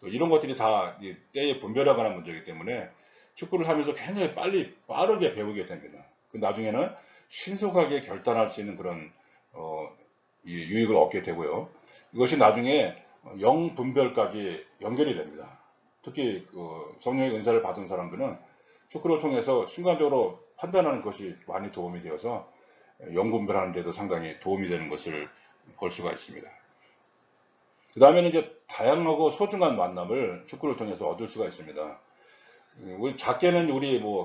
이런 것들이 다 때의 분별에 관한 문제이기 때문에 축구를 하면서 굉장히 빠르게 배우게 됩니다. 나중에는 신속하게 결단할 수 있는 그런 유익을 얻게 되고요. 이것이 나중에 영분별까지 연결이 됩니다. 특히 성령의 은사를 받은 사람들은 축구를 통해서 순간적으로 판단하는 것이 많이 도움이 되어서 영분별하는 데도 상당히 도움이 되는 것을 볼 수가 있습니다. 그 다음에는 이제 다양하고 소중한 만남을 축구를 통해서 얻을 수가 있습니다. 우리 작게는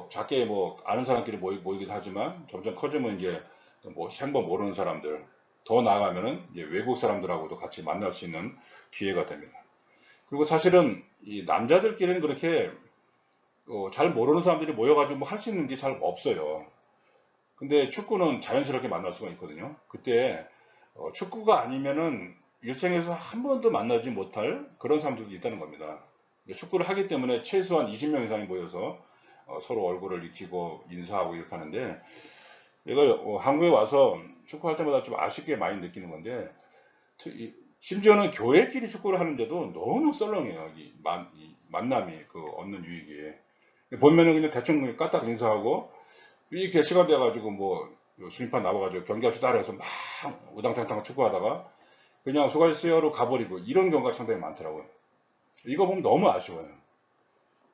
작게 아는 사람끼리 모이기도 하지만 점점 커지면 이제 생전 모르는 사람들 더 나아가면은 이제 외국 사람들하고도 같이 만날 수 있는 기회가 됩니다. 그리고 사실은 이 남자들끼리는 그렇게 잘 모르는 사람들이 모여가지고 할 수 있는 게 잘 없어요. 근데 축구는 자연스럽게 만날 수가 있거든요. 그때 축구가 아니면은 일생에서 한 번도 만나지 못할 그런 사람들도 있다는 겁니다. 축구를 하기 때문에 최소한 20명 이상이 모여서 서로 얼굴을 익히고 인사하고 이렇게 하는데 내가 한국에 와서 축구할 때마다 좀 아쉽게 많이 느끼는 건데 심지어는 교회끼리 축구를 하는데도 너무 썰렁해요. 이 만남이 얻는 유익이. 보면은 그냥 대충 까딱 인사하고 이렇게 시간 돼가지고 수입판 나와가지고 경기합시다 해서 막 우당탕탕 축구하다가 그냥 수고하셨어요로 가버리고 이런 경우가 상당히 많더라고요. 이거 보면 너무 아쉬워요.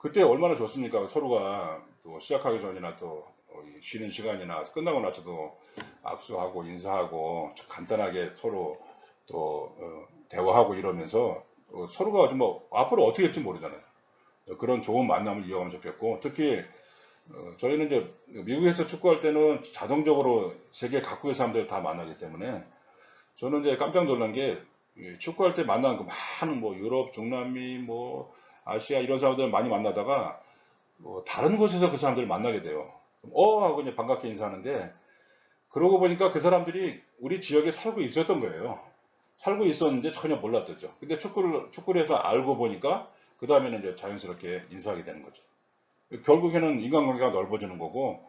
그때 얼마나 좋습니까? 서로가 또 시작하기 전이나 또 쉬는 시간이나 끝나고 나서도 악수하고 인사하고 간단하게 서로 또 대화하고 이러면서 서로가 뭐 앞으로 어떻게 될지 모르잖아요. 그런 좋은 만남을 이어가면 좋겠고, 특히 저희는 이제 미국에서 축구할 때는 자동적으로 세계 각국의 사람들 다 만나기 때문에 저는 이제 깜짝 놀란 게 축구할 때 만나는 그 많은 뭐 유럽, 중남미, 뭐 아시아 이런 사람들 많이 만나다가 뭐 다른 곳에서 그 사람들을 만나게 돼요. 하고 이제 반갑게 인사하는데, 그러고 보니까 그 사람들이 우리 지역에 살고 있었던 거예요. 살고 있었는데 전혀 몰랐었죠. 근데 축구를 해서 알고 보니까 그 다음에는 이제 자연스럽게 인사하게 되는 거죠. 결국에는 인간관계가 넓어지는 거고,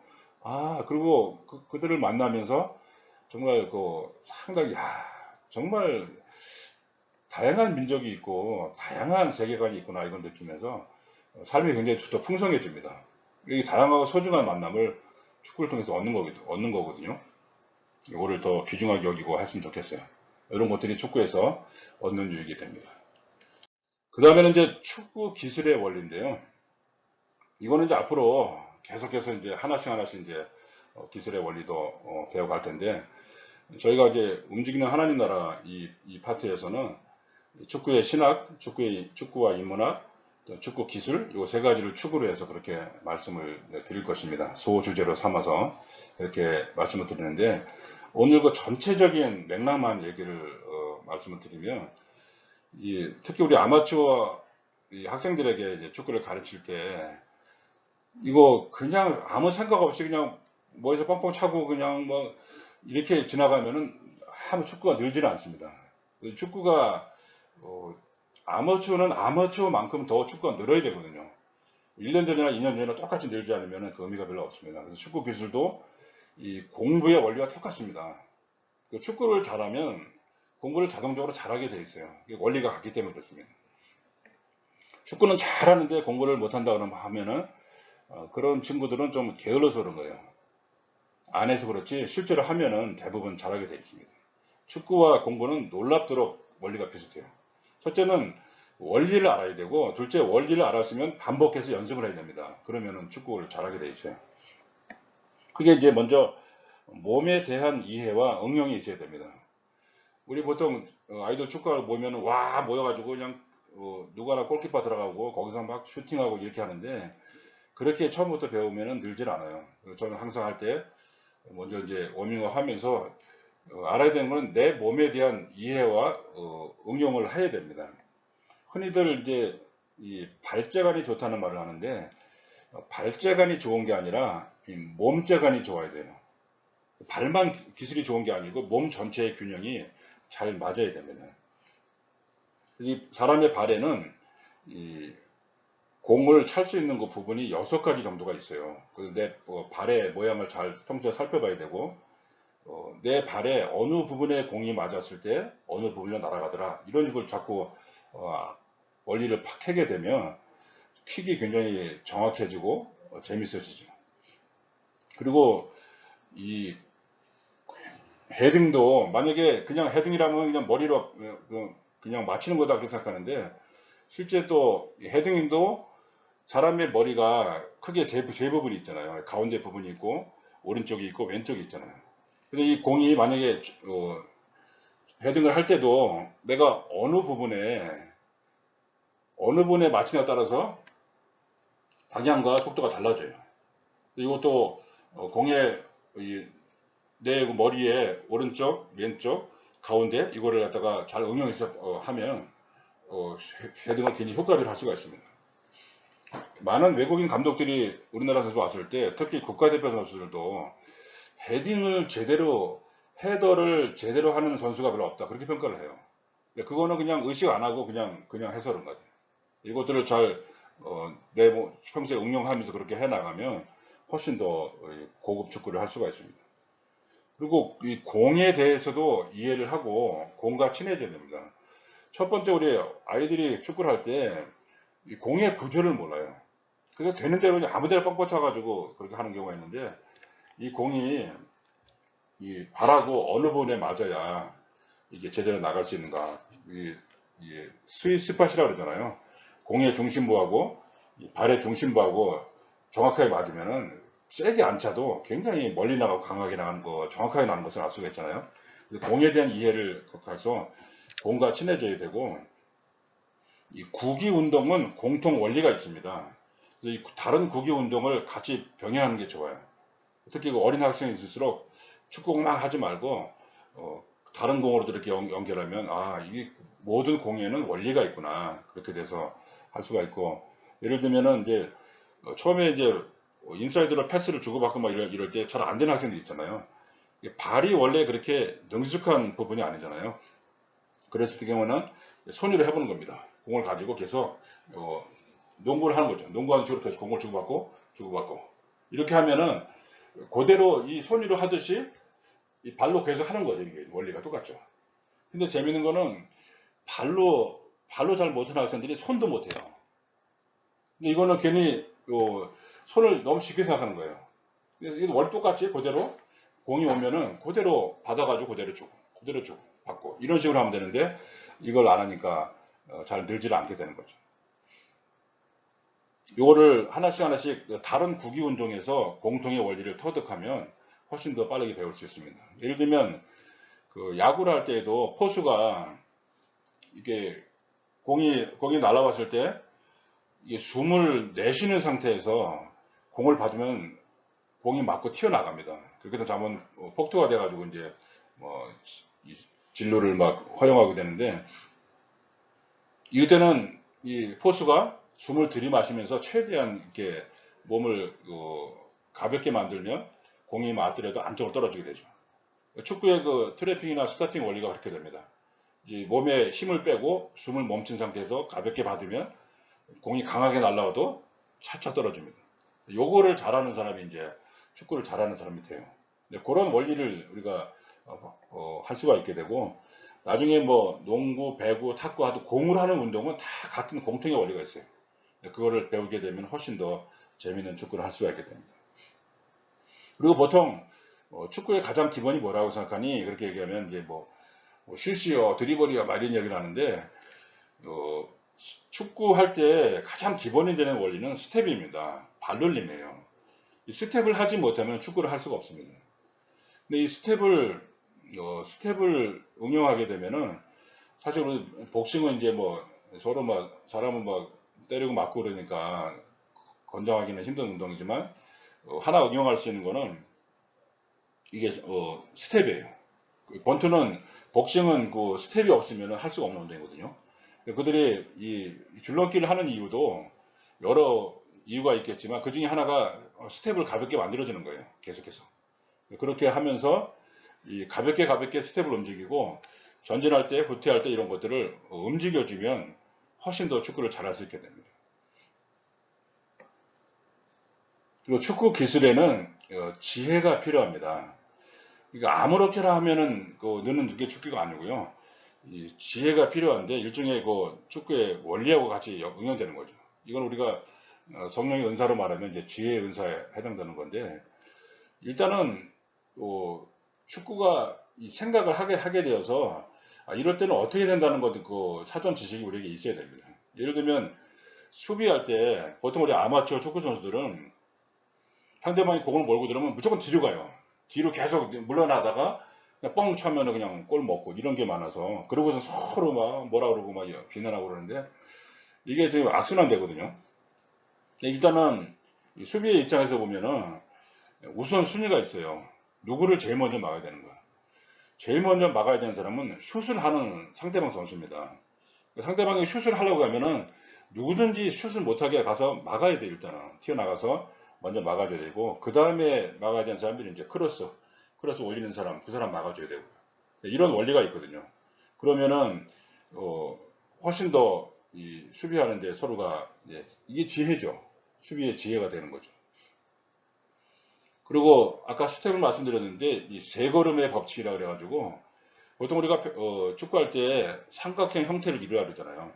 그리고 그들을 만나면서 정말 상당히, 정말 다양한 민족이 있고, 다양한 세계관이 있구나, 이걸 느끼면서 삶이 굉장히 더 풍성해집니다. 이 다양하고 소중한 만남을 축구를 통해서 얻는 거거든요. 이거를 더 귀중하게 여기고 했으면 좋겠어요. 이런 것들이 축구에서 얻는 유익이 됩니다. 그 다음에는 이제 축구 기술의 원리인데요. 이거는 이제 앞으로 계속해서 이제 하나씩 이제 기술의 원리도 배워갈 텐데, 저희가 이제 움직이는 하나님 나라 이 파트에서는 축구의 신학, 축구와 인문학, 축구 기술, 이 세 가지를 축으로 해서 그렇게 말씀을 드릴 것입니다. 소주제로 삼아서 그렇게 말씀을 드리는데, 오늘 그 전체적인 맥락만 얘기를 말씀을 드리면, 특히 우리 아마추어 학생들에게 이제 축구를 가르칠 때 이거 그냥 아무 생각 없이 그냥 뭐에서 뻥뻥 차고 그냥 뭐 이렇게 지나가면은 아무 축구가 늘지는 않습니다. 축구가 아마추어는 아마추어만큼 더 축구가 늘어야 되거든요. 1년 전이나 2년 전이나 똑같이 늘지 않으면 그 의미가 별로 없습니다. 그래서 축구 기술도 이 공부의 원리가 똑같습니다. 축구를 잘하면 공부를 자동적으로 잘하게 돼 있어요. 원리가 같기 때문에 그렇습니다. 축구는 잘하는데 공부를 못한다 하면은 그런 친구들은 좀 게을러서 그런 거예요. 안 해서 그렇지 실제로 하면은 대부분 잘하게 돼 있습니다. 축구와 공부는 놀랍도록 원리가 비슷해요. 첫째는 원리를 알아야 되고, 둘째 원리를 알았으면 반복해서 연습을 해야 됩니다. 그러면은 축구를 잘하게 돼 있어요. 그게 이제 먼저 몸에 대한 이해와 응용이 있어야 됩니다. 우리 보통 아이들 축구를 보면 와 모여가지고 그냥 누구 하나 골키퍼 들어가고 거기서 막 슈팅하고 이렇게 하는데, 그렇게 처음부터 배우면 늘질 않아요. 저는 항상 할 때 먼저 이제 워밍업 하면서 알아야 되는 건 내 몸에 대한 이해와 응용을 해야 됩니다. 흔히들 이제 이 발재간이 좋다는 말을 하는데, 발재간이 좋은 게 아니라 이 몸재간이 좋아야 돼요. 발만 기술이 좋은 게 아니고 몸 전체의 균형이 잘 맞아야 됩니다. 이 사람의 발에는 이 공을 찰 수 있는 그 부분이 6가지 정도가 있어요. 내 발의 모양을 잘 평소에 살펴봐야 되고, 내 발에 어느 부분에 공이 맞았을 때 어느 부분이 날아가더라, 이런 식으로 자꾸 원리를 팍 캐게 되면 킥이 굉장히 정확해지고 재밌어지죠. 그리고 이 헤딩도 만약에 그냥 헤딩이라면 그냥 머리로 그냥 맞히는 거다 그렇게 생각하는데, 실제 또 헤딩도 사람의 머리가 크게 세 부분이 있잖아요. 가운데 부분이 있고 오른쪽이 있고 왼쪽이 있잖아요. 그래서 이 공이 만약에 헤딩을 할 때도 내가 어느 부분에 맞히냐에 따라서 방향과 속도가 달라져요. 이것도 공의 내 머리에 오른쪽, 왼쪽, 가운데 이거를 갖다가 잘 응용해서 하면 헤딩을 굉장히 효과적으로 할 수가 있습니다. 많은 외국인 감독들이 우리나라 선수 왔을 때, 특히 국가대표 선수들도 헤더를 제대로 하는 선수가 별로 없다, 그렇게 평가를 해요. 그거는 그냥 의식 안 하고 그냥 해서 그런 것 같아요. 이것들을 잘 내 평소에 응용하면서 그렇게 해 나가면 훨씬 더 고급 축구를 할 수가 있습니다. 그리고 이 공에 대해서도 이해를 하고 공과 친해져야 됩니다. 첫 번째, 우리 아이들이 축구를 할 때 이 공의 구조를 몰라요. 그래서 되는 대로 그냥 아무 데나 뻥뻥 쳐가지고 그렇게 하는 경우가 있는데, 이 공이 이 발하고 어느 부분에 맞아야 이게 제대로 나갈 수 있는가. 스윗 스팟이라고 그러잖아요. 공의 중심부하고 이 발의 중심부하고 정확하게 맞으면은 세게 안 차도 굉장히 멀리 나가고 강하게 나가는 거, 정확하게 나가는 것을 알 수가 있잖아요. 그래서 공에 대한 이해를 가서 공과 친해져야 되고, 이 구기 운동은 공통 원리가 있습니다. 그래서 이 다른 구기 운동을 같이 병행하는 게 좋아요. 특히 그 어린 학생이 있을수록 축구공만 하지 말고 다른 공으로도 이렇게 연결하면 이게 모든 공에는 원리가 있구나, 그렇게 돼서 할 수가 있고, 예를 들면은 이제 처음에 이제 인사이드로 패스를 주고받고 막 이럴 때 잘 안 되는 학생들 있잖아요. 발이 원래 그렇게 능숙한 부분이 아니잖아요. 그랬을 경우는 손으로 해보는 겁니다. 공을 가지고 계속 농구를 하는 거죠. 농구하는 식으로 계속 공을 주고받고 이렇게 하면은 그대로 이 손으로 하듯이 이 발로 계속 하는 거죠. 이게 원리가 똑같죠. 근데 재밌는 거는 발로 잘 못하는 학생들이 손도 못해요. 근데 이거는 괜히 손을 너무 쉽게 생각하는 거예요. 이거 원리 똑같이 그대로 공이 오면은 그대로 받아가지고 그대로 주고 받고 이런 식으로 하면 되는데, 이걸 안 하니까 잘 늘지를 않게 되는 거죠. 이거를 하나씩 다른 구기 운동에서 공통의 원리를 터득하면 훨씬 더 빠르게 배울 수 있습니다. 예를 들면 그 야구를 할 때에도 포수가 이게 공이 날아왔을 때 이게 숨을 내쉬는 상태에서 공을 받으면 공이 맞고 튀어나갑니다. 그렇게 되면 자면 폭투가 돼가지고 이제 진루를 막 허용하게 되는데, 이때는 이 포수가 숨을 들이마시면서 최대한 이렇게 몸을 가볍게 만들면 공이 맞더라도 안쪽으로 떨어지게 되죠. 축구의 그 트래핑이나 스타팅 원리가 그렇게 됩니다. 이 몸에 힘을 빼고 숨을 멈춘 상태에서 가볍게 받으면 공이 강하게 날라와도 차차 떨어집니다. 요거를 잘하는 사람이 이제 축구를 잘하는 사람이 돼요. 그런 원리를 우리가 할 수가 있게 되고, 나중에 뭐 농구, 배구, 탁구 하도 공을 하는 운동은 다 같은 공통의 원리가 있어요. 그거를 배우게 되면 훨씬 더 재미있는 축구를 할 수가 있게 됩니다. 그리고 보통 축구의 가장 기본이 뭐라고 생각하니, 그렇게 얘기하면 이제 슛이요, 드리블이요, 막 이런 얘기를 하는데, 축구할 때 가장 기본이 되는 원리는 스텝입니다. 발놀림이에요. 이 스텝을 하지 못하면 축구를 할 수가 없습니다. 근데 이 스텝을 응용하게 되면은, 사실 우리 복싱은 이제 서로 사람은 때리고 맞고 그러니까 건장하기는 힘든 운동이지만, 하나 응용할 수 있는 거는 이게 스텝이에요. 권투는, 복싱은 그 스텝이 없으면 할 수가 없는 운동이거든요. 그들이 이 줄넘기를 하는 이유도 여러 이유가 있겠지만, 그 중에 하나가 스텝을 가볍게 만들어주는 거예요. 계속해서. 그렇게 하면서 이 가볍게 스텝을 움직이고, 전진할 때, 후퇴할 때 이런 것들을 움직여주면 훨씬 더 축구를 잘할 수 있게 됩니다. 그리고 축구 기술에는 지혜가 필요합니다. 그러니까 아무렇게나 하면은 느는 게 축구가 아니고요. 이 지혜가 필요한데, 일종의 축구의 원리하고 같이 응용되는 거죠. 이건 우리가 성령의 은사로 말하면 이제 지혜의 은사에 해당되는 건데, 일단은 축구가 이 생각을 하게 되어서 이럴 때는 어떻게 된다는 것도 사전 지식이 우리에게 있어야 됩니다. 예를 들면 수비할 때 보통 우리 아마추어 축구 선수들은 상대방이 공을 몰고 들어오면 무조건 뒤로 가요. 뒤로 계속 물러나다가 그냥 뻥 차면 그냥 골 먹고 이런 게 많아서, 그러고서 서로 뭐라 그러고 비난하고 그러는데, 이게 지금 악순환되거든요. 일단은 수비의 입장에서 보면은 우선 순위가 있어요. 누구를 제일 먼저 막아야 되는 거야. 제일 먼저 막아야 되는 사람은 슛을 하는 상대방 선수입니다. 상대방이 슛을 하려고 하면은 누구든지 슛을 못하게 가서 막아야 돼. 일단은 튀어나가서 먼저 막아줘야 되고, 그 다음에 막아야 되는 사람들이 이제 크로스 올리는 사람, 그 사람 막아줘야 되고, 이런 원리가 있거든요. 그러면은 훨씬 더 이 수비하는데 서로가 이게 지혜죠. 수비의 지혜가 되는 거죠. 그리고 아까 스텝을 말씀드렸는데, 이 세 걸음의 법칙이라고 그래가지고, 보통 우리가 축구할 때 삼각형 형태를 이루어야 되잖아요.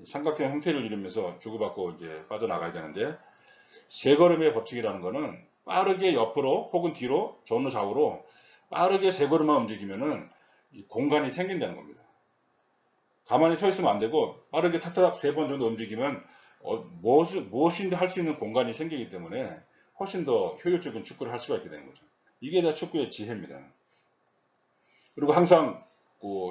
삼각형 형태를 이루면서 주고받고 이제 빠져나가야 되는데, 세 걸음의 법칙이라는 거는 빠르게 옆으로 혹은 뒤로, 전후 좌우로 빠르게 세 걸음만 움직이면은 이 공간이 생긴다는 겁니다. 가만히 서 있으면 안 되고, 빠르게 탁탁 세 번 정도 움직이면 무엇인데 할 수 있는 공간이 생기기 때문에 훨씬 더 효율적인 축구를 할 수가 있게 되는 거죠. 이게 다 축구의 지혜입니다. 그리고 항상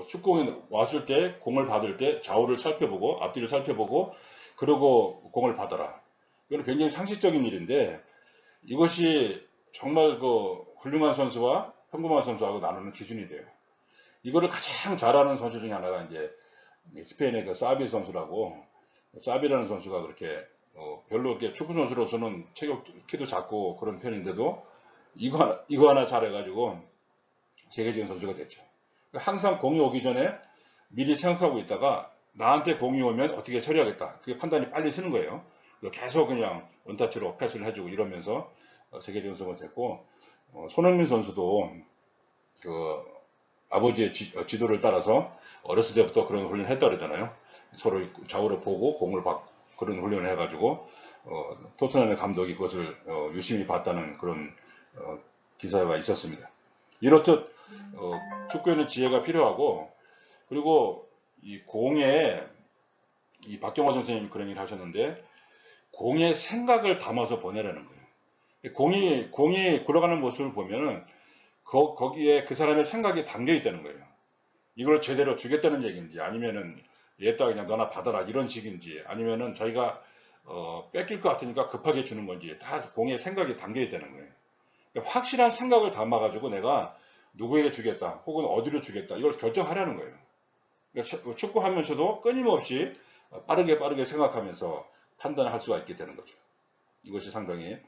축구공이 왔을 때 공을 받을 때 좌우를 살펴보고 앞뒤를 살펴보고 그리고 공을 받아라. 이건 굉장히 상식적인 일인데 이것이 정말 훌륭한 선수와 평범한 선수하고 나누는 기준이 돼요. 이거를 가장 잘하는 선수 중에 하나가 이제 스페인의 그 사비 선수라고, 사비라는 선수가 그렇게 별로 이렇게 축구 선수로서는 키도 작고 그런 편인데도 이거 하나 잘해가지고 세계적인 선수가 됐죠. 항상 공이 오기 전에 미리 생각하고 있다가 나한테 공이 오면 어떻게 처리하겠다. 그게 판단이 빨리 쓰는 거예요. 계속 그냥 원터치로 패스를 해주고 이러면서 세계적인 선수가 됐고, 손흥민 선수도 그 아버지의 지도를 따라서 어렸을 때부터 그런 훈련을 했다 그러잖아요. 서로 좌우를 보고 공을 받고 그런 훈련을 해가지고 토트넘의 감독이 그것을 유심히 봤다는 그런 기사가 있었습니다. 이렇듯 축구에는 지혜가 필요하고, 그리고 이 공에 이 박경화 선생님이 그런 얘기를 하셨는데 공에 생각을 담아서 보내라는 거예요. 공이 굴러가는 모습을 보면은 거기에 그 사람의 생각이 담겨 있다는 거예요. 이걸 제대로 주겠다는 얘기인지 아니면은 얘다 그냥 너나 받아라 이런 식인지 아니면은 자기가 뺏길 것 같으니까 급하게 주는 건지 다 공에 생각이 담겨 있다는 거예요. 확실한 생각을 담아가지고 내가 누구에게 주겠다 혹은 어디로 주겠다 이걸 결정하라는 거예요. 그러니까 축구하면서도 끊임없이 빠르게 생각하면서 판단을 할 수가 있게 되는 거죠. 이것이 상당히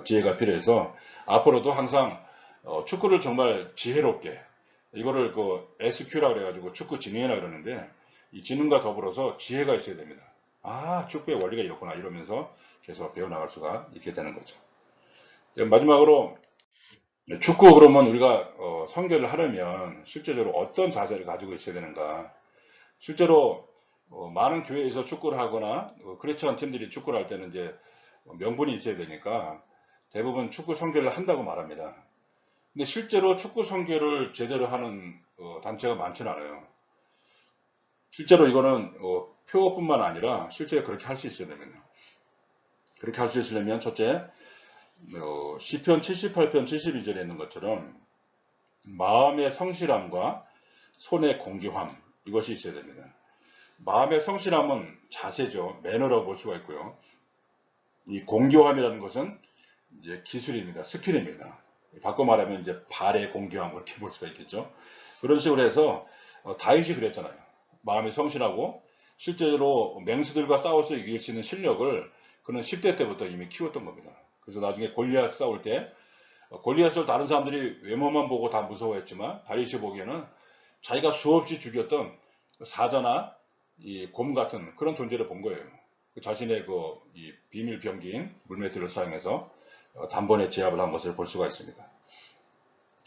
지혜가 필요해서 앞으로도 항상 축구를 정말 지혜롭게, 이거를 SQ라 그래가지고 축구 지능이라 그러는데 이 지능과 더불어서 지혜가 있어야 됩니다. 아, 축구의 원리가 이렇구나 이러면서 계속 배워나갈 수가 있게 되는 거죠. 마지막으로 축구 그러면 우리가 선교를 하려면 실제적으로 어떤 자세를 가지고 있어야 되는가. 실제로 많은 교회에서 축구를 하거나 크리스천 팀들이 축구를 할 때는 이제 명분이 있어야 되니까 대부분 축구 선교를 한다고 말합니다. 근데 실제로 축구 선교를 제대로 하는 단체가 많지는 않아요. 실제로 이거는 표어뿐만 아니라 실제로 그렇게 할 수 있어야 됩니다. 그렇게 할 수 있으려면 첫째, 시편 78편 72절에 있는 것처럼 마음의 성실함과 손의 공교함, 이것이 있어야 됩니다. 마음의 성실함은 자세죠. 매너라고 볼 수가 있고요. 이 공교함이라는 것은 이제 기술입니다. 스킬입니다. 바꿔 말하면 이제 발의 공교함 그렇게 볼 수가 있겠죠. 그런 식으로 해서 다윗이 그랬잖아요. 마음이 성실하고 실제로 맹수들과 싸워서 이길 수 있는 실력을 그는 10대 때부터 이미 키웠던 겁니다. 그래서 나중에 골리앗 싸울 때 골리앗을 다른 사람들이 외모만 보고 다 무서워했지만 다윗이 보기에는 자기가 수없이 죽였던 사자나 이 곰 같은 그런 존재를 본 거예요. 자신의 이 비밀 병기인 물매트를 사용해서 단번에 제압을 한 것을 볼 수가 있습니다.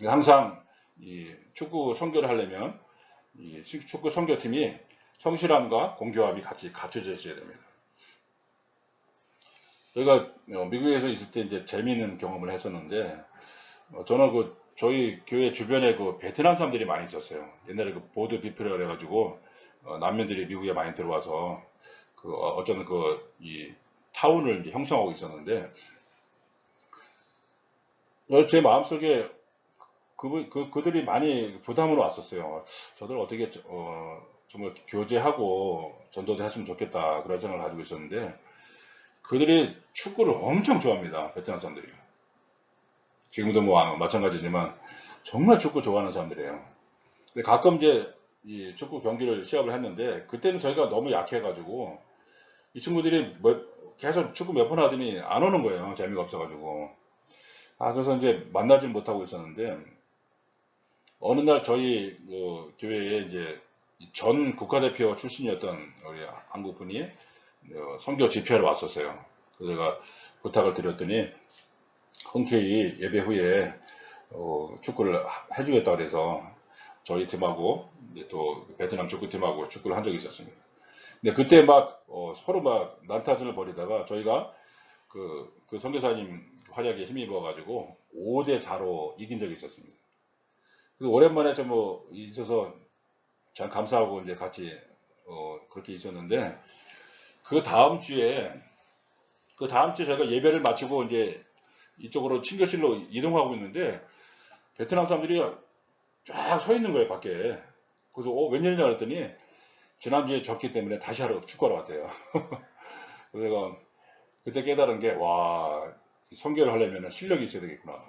항상 이 축구 선교를 하려면 이 축구 선교팀이 성실함과 공교함이 같이 갖춰져 있어야 됩니다. 저희가 미국에서 있을 때 이제 재미있는 경험을 했었는데 저는 저희 교회 주변에 베트남 사람들이 많이 있었어요. 옛날에 보드 비프라 그래가지고 난민들이 미국에 많이 들어와서 어쩌면 이 타운을 이제 형성하고 있었는데 제 마음속에 그들이 많이 부담으로 왔었어요. 저들 어떻게 정말 교제하고 전도도 했으면 좋겠다 그런 생각을 가지고 있었는데 그들이 축구를 엄청 좋아합니다. 베트남 사람들이. 지금도 뭐 마찬가지지만 정말 축구 좋아하는 사람들이에요. 근데 가끔 이제 이 축구 경기를 시합을 했는데 그때는 저희가 너무 약해가지고 이 친구들이 계속 축구 몇 번 하더니 안 오는 거예요. 재미가 없어가지고. 그래서 이제 만나질 못하고 있었는데 어느 날 저희 교회에 이제 전 국가대표 출신이었던 우리 한국 분이 선교 집회하러 왔었어요. 그래서 제가 부탁을 드렸더니 흔쾌히 예배 후에 축구를 해주겠다 그래서 저희 팀하고 또 베트남 축구팀하고 축구를 한 적이 있었습니다. 근데 그때 서로 난타전을 벌이다가 저희가 그 선교사님 활약에 힘입어가지고 5대4로 이긴 적이 있었습니다. 그래서 오랜만에 좀 있어서 참 감사하고 이제 같이 그렇게 있었는데 그 다음 주에 저희가 예배를 마치고 이제 이쪽으로 친교실로 이동하고 있는데 베트남 사람들이 쫙 서 있는 거예요, 밖에. 그래서 웬일이냐 그랬더니 지난주에 졌기 때문에 다시 하러 축구하러 왔대요. 그래서 그때 깨달은 게, 와, 선교를 하려면 실력이 있어야 되겠구나.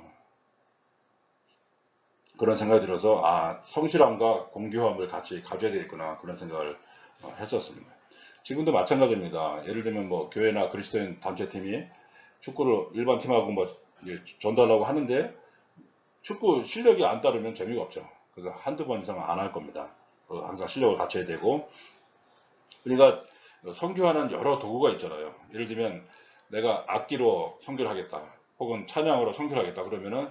그런 생각이 들어서, 아, 성실함과 공교함을 같이 가져야 되겠구나. 그런 생각을 했었습니다. 지금도 마찬가지입니다. 예를 들면 뭐 교회나 그리스도인 단체팀이 축구를 일반 팀하고 뭐 전달하고 하는데 축구 실력이 안 따르면 재미가 없죠. 그래서 한두 번 이상은 안 할 겁니다. 항상 실력을 갖춰야 되고, 그러니까 선교하는 여러 도구가 있잖아요. 예를 들면 내가 악기로 선교를 하겠다, 혹은 찬양으로 선교를 하겠다 그러면은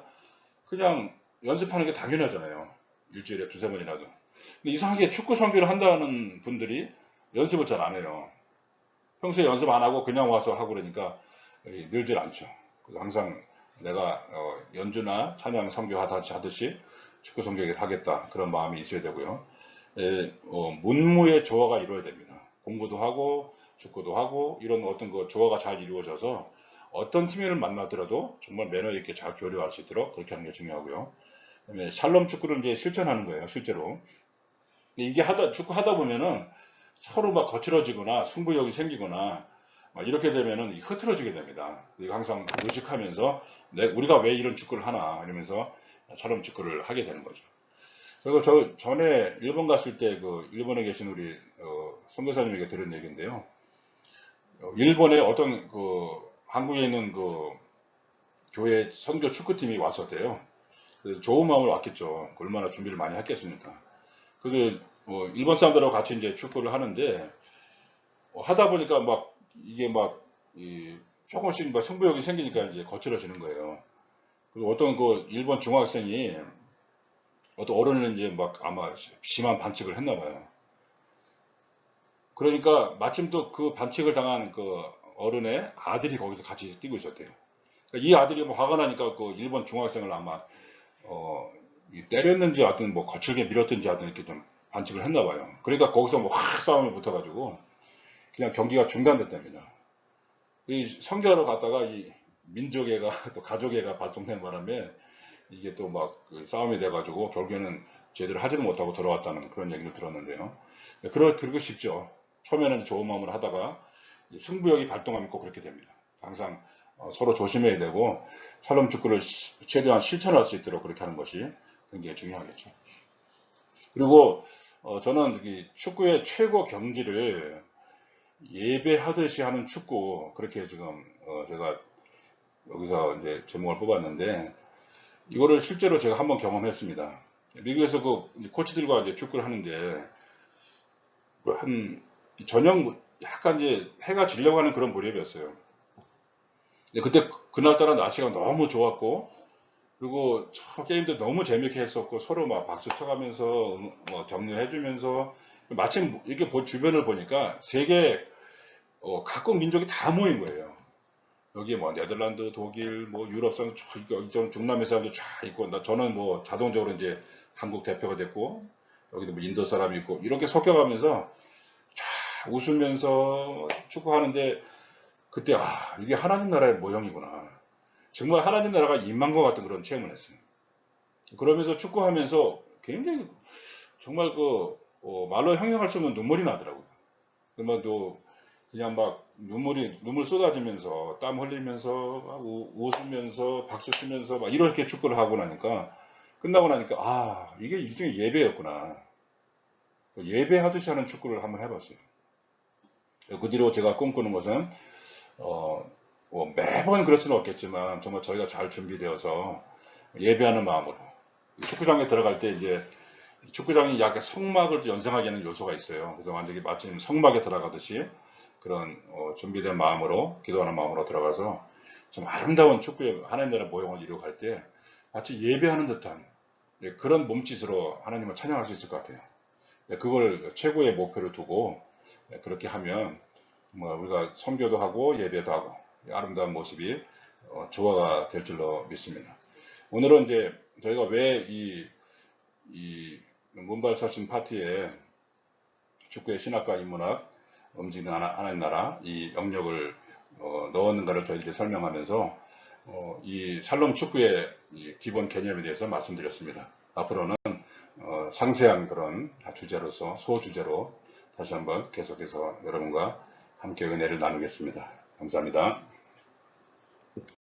그냥 연습하는 게 당연하잖아요. 일주일에 두세 번이라도. 근데 이상하게 축구 선교를 한다는 분들이 연습을 잘 안 해요. 평소에 연습 안 하고 그냥 와서 하고 그러니까 늘질 않죠. 그래서 항상 내가 연주나 찬양 선교 하듯이 축구 선교를 하겠다, 그런 마음이 있어야 되고요. 문무의 조화가 이루어야 됩니다. 공부도 하고 축구도 하고 이런 어떤 그 조화가 잘 이루어져서 어떤 팀을 만나더라도 정말 매너 있게 잘 교류할 수 있도록 그렇게 하는 게 중요하고요. 그다음에 샬롬 축구를 이제 실천하는 거예요, 실제로. 이게 축구 하다 보면은 서로 막 거칠어지거나 승부욕이 생기거나 막 이렇게 되면은 흐트러지게 됩니다. 이거 항상 의식하면서 우리가 왜 이런 축구를 하나 이러면서 샬롬 축구를 하게 되는 거죠. 그리고 저 전에 일본 갔을 때 그 일본에 계신 우리 선교사님에게 들은 얘기인데요. 일본에 어떤 그 한국에 있는 그 교회 선교 축구팀이 왔었대요. 그래서 좋은 마음으로 왔겠죠. 얼마나 준비를 많이 했겠습니까. 그게 일본 사람들하고 같이 이제 축구를 하는데 하다 보니까 막 이게 막 조금씩 막 승부욕이 생기니까 이제 거칠어지는 거예요. 그리고 어떤 그 일본 중학생이 어떤 어른을 이제 막 아마 심한 반칙을 했나 봐요. 그러니까 마침 또 그 반칙을 당한 그 어른의 아들이 거기서 같이 뛰고 있었대요. 그러니까 이 아들이 뭐 화가 나니까 그 일본 중학생을 아마 때렸는지 하여튼 뭐 거칠게 밀었든지 하여튼 이렇게 좀 반칙을 했나 봐요. 그러니까 거기서 뭐 확 싸움이 붙어가지고 그냥 경기가 중단됐답니다. 이 선교하러 갔다가 이 민족애가 또 가족애가 발동된 바람에 이게 또 막 싸움이 돼가지고 결국에는 제대로 하지를 못하고 돌아왔다는 그런 얘기를 들었는데요. 그러고 싶죠. 처음에는 좋은 마음으로 하다가 승부욕이 발동하면 꼭 그렇게 됩니다. 항상 서로 조심해야 되고 샬롬 축구를 최대한 실천할 수 있도록 그렇게 하는 것이 굉장히 중요하겠죠. 그리고 저는 축구의 최고 경지를 예배하듯이 하는 축구, 그렇게 지금 제가 여기서 이제 제목을 뽑았는데 이거를 실제로 제가 한번 경험했습니다. 미국에서 그 코치들과 이제 축구를 하는데 한 저녁 약간 이제 해가 지려고 하는 그런 무렵이었어요. 그때 그날따라 날씨가 너무 좋았고 그리고 저 게임도 너무 재밌게 했었고 서로 막 박수 쳐가면서 뭐 격려해주면서 마침 이렇게 주변을 보니까 세계 각국 민족이 다 모인 거예요. 여기 뭐 네덜란드, 독일, 뭐 유럽 사람, 좀 중남미 사람도 쫙 있고, 저는 뭐 자동적으로 이제 한국 대표가 됐고, 여기도 뭐 인도 사람이 있고, 이렇게 섞여가면서 쫙 웃으면서 축구하는데, 그때, 아, 이게 하나님 나라의 모형이구나. 정말 하나님 나라가 임한 것 같은 그런 체험을 했어요. 그러면서 축구하면서 굉장히 정말 말로 형용할 수 없는 눈물이 나더라고요. 그러면 또 그냥 막 눈물 쏟아지면서 땀 흘리면서 막 웃으면서 박수 치면서 막 이렇게 축구를 하고 나니까 끝나고 나니까 아, 이게 일종의 예배였구나. 예배하듯이 하는 축구를 한번 해봤어요. 그 뒤로 제가 꿈꾸는 것은 매번 그럴 수는 없겠지만 정말 저희가 잘 준비되어서 예배하는 마음으로 축구장에 들어갈 때 이제 축구장이 약간 성막을 연상하게 하는 요소가 있어요. 그래서 완전히 마침 성막에 들어가듯이 그런 준비된 마음으로 기도하는 마음으로 들어가서 좀 아름다운 축구의 하나님 나라 모형을 이루어갈 때 마치 예배하는 듯한 그런 몸짓으로 하나님을 찬양할 수 있을 것 같아요. 그걸 최고의 목표로 두고 그렇게 하면 우리가 선교도 하고 예배도 하고 아름다운 모습이 조화가 될 줄로 믿습니다. 오늘은 이제 저희가 왜 이 문발 서신 파티에 축구의 신학과 인문학 움직이는 하나님 나라 이 영역을 넣었는가를 저희들이 설명하면서 이 샬롬 축구의 이 기본 개념에 대해서 말씀드렸습니다. 앞으로는 상세한 그런 주제로서 소주제로 다시 한번 계속해서 여러분과 함께 은혜를 나누겠습니다. 감사합니다.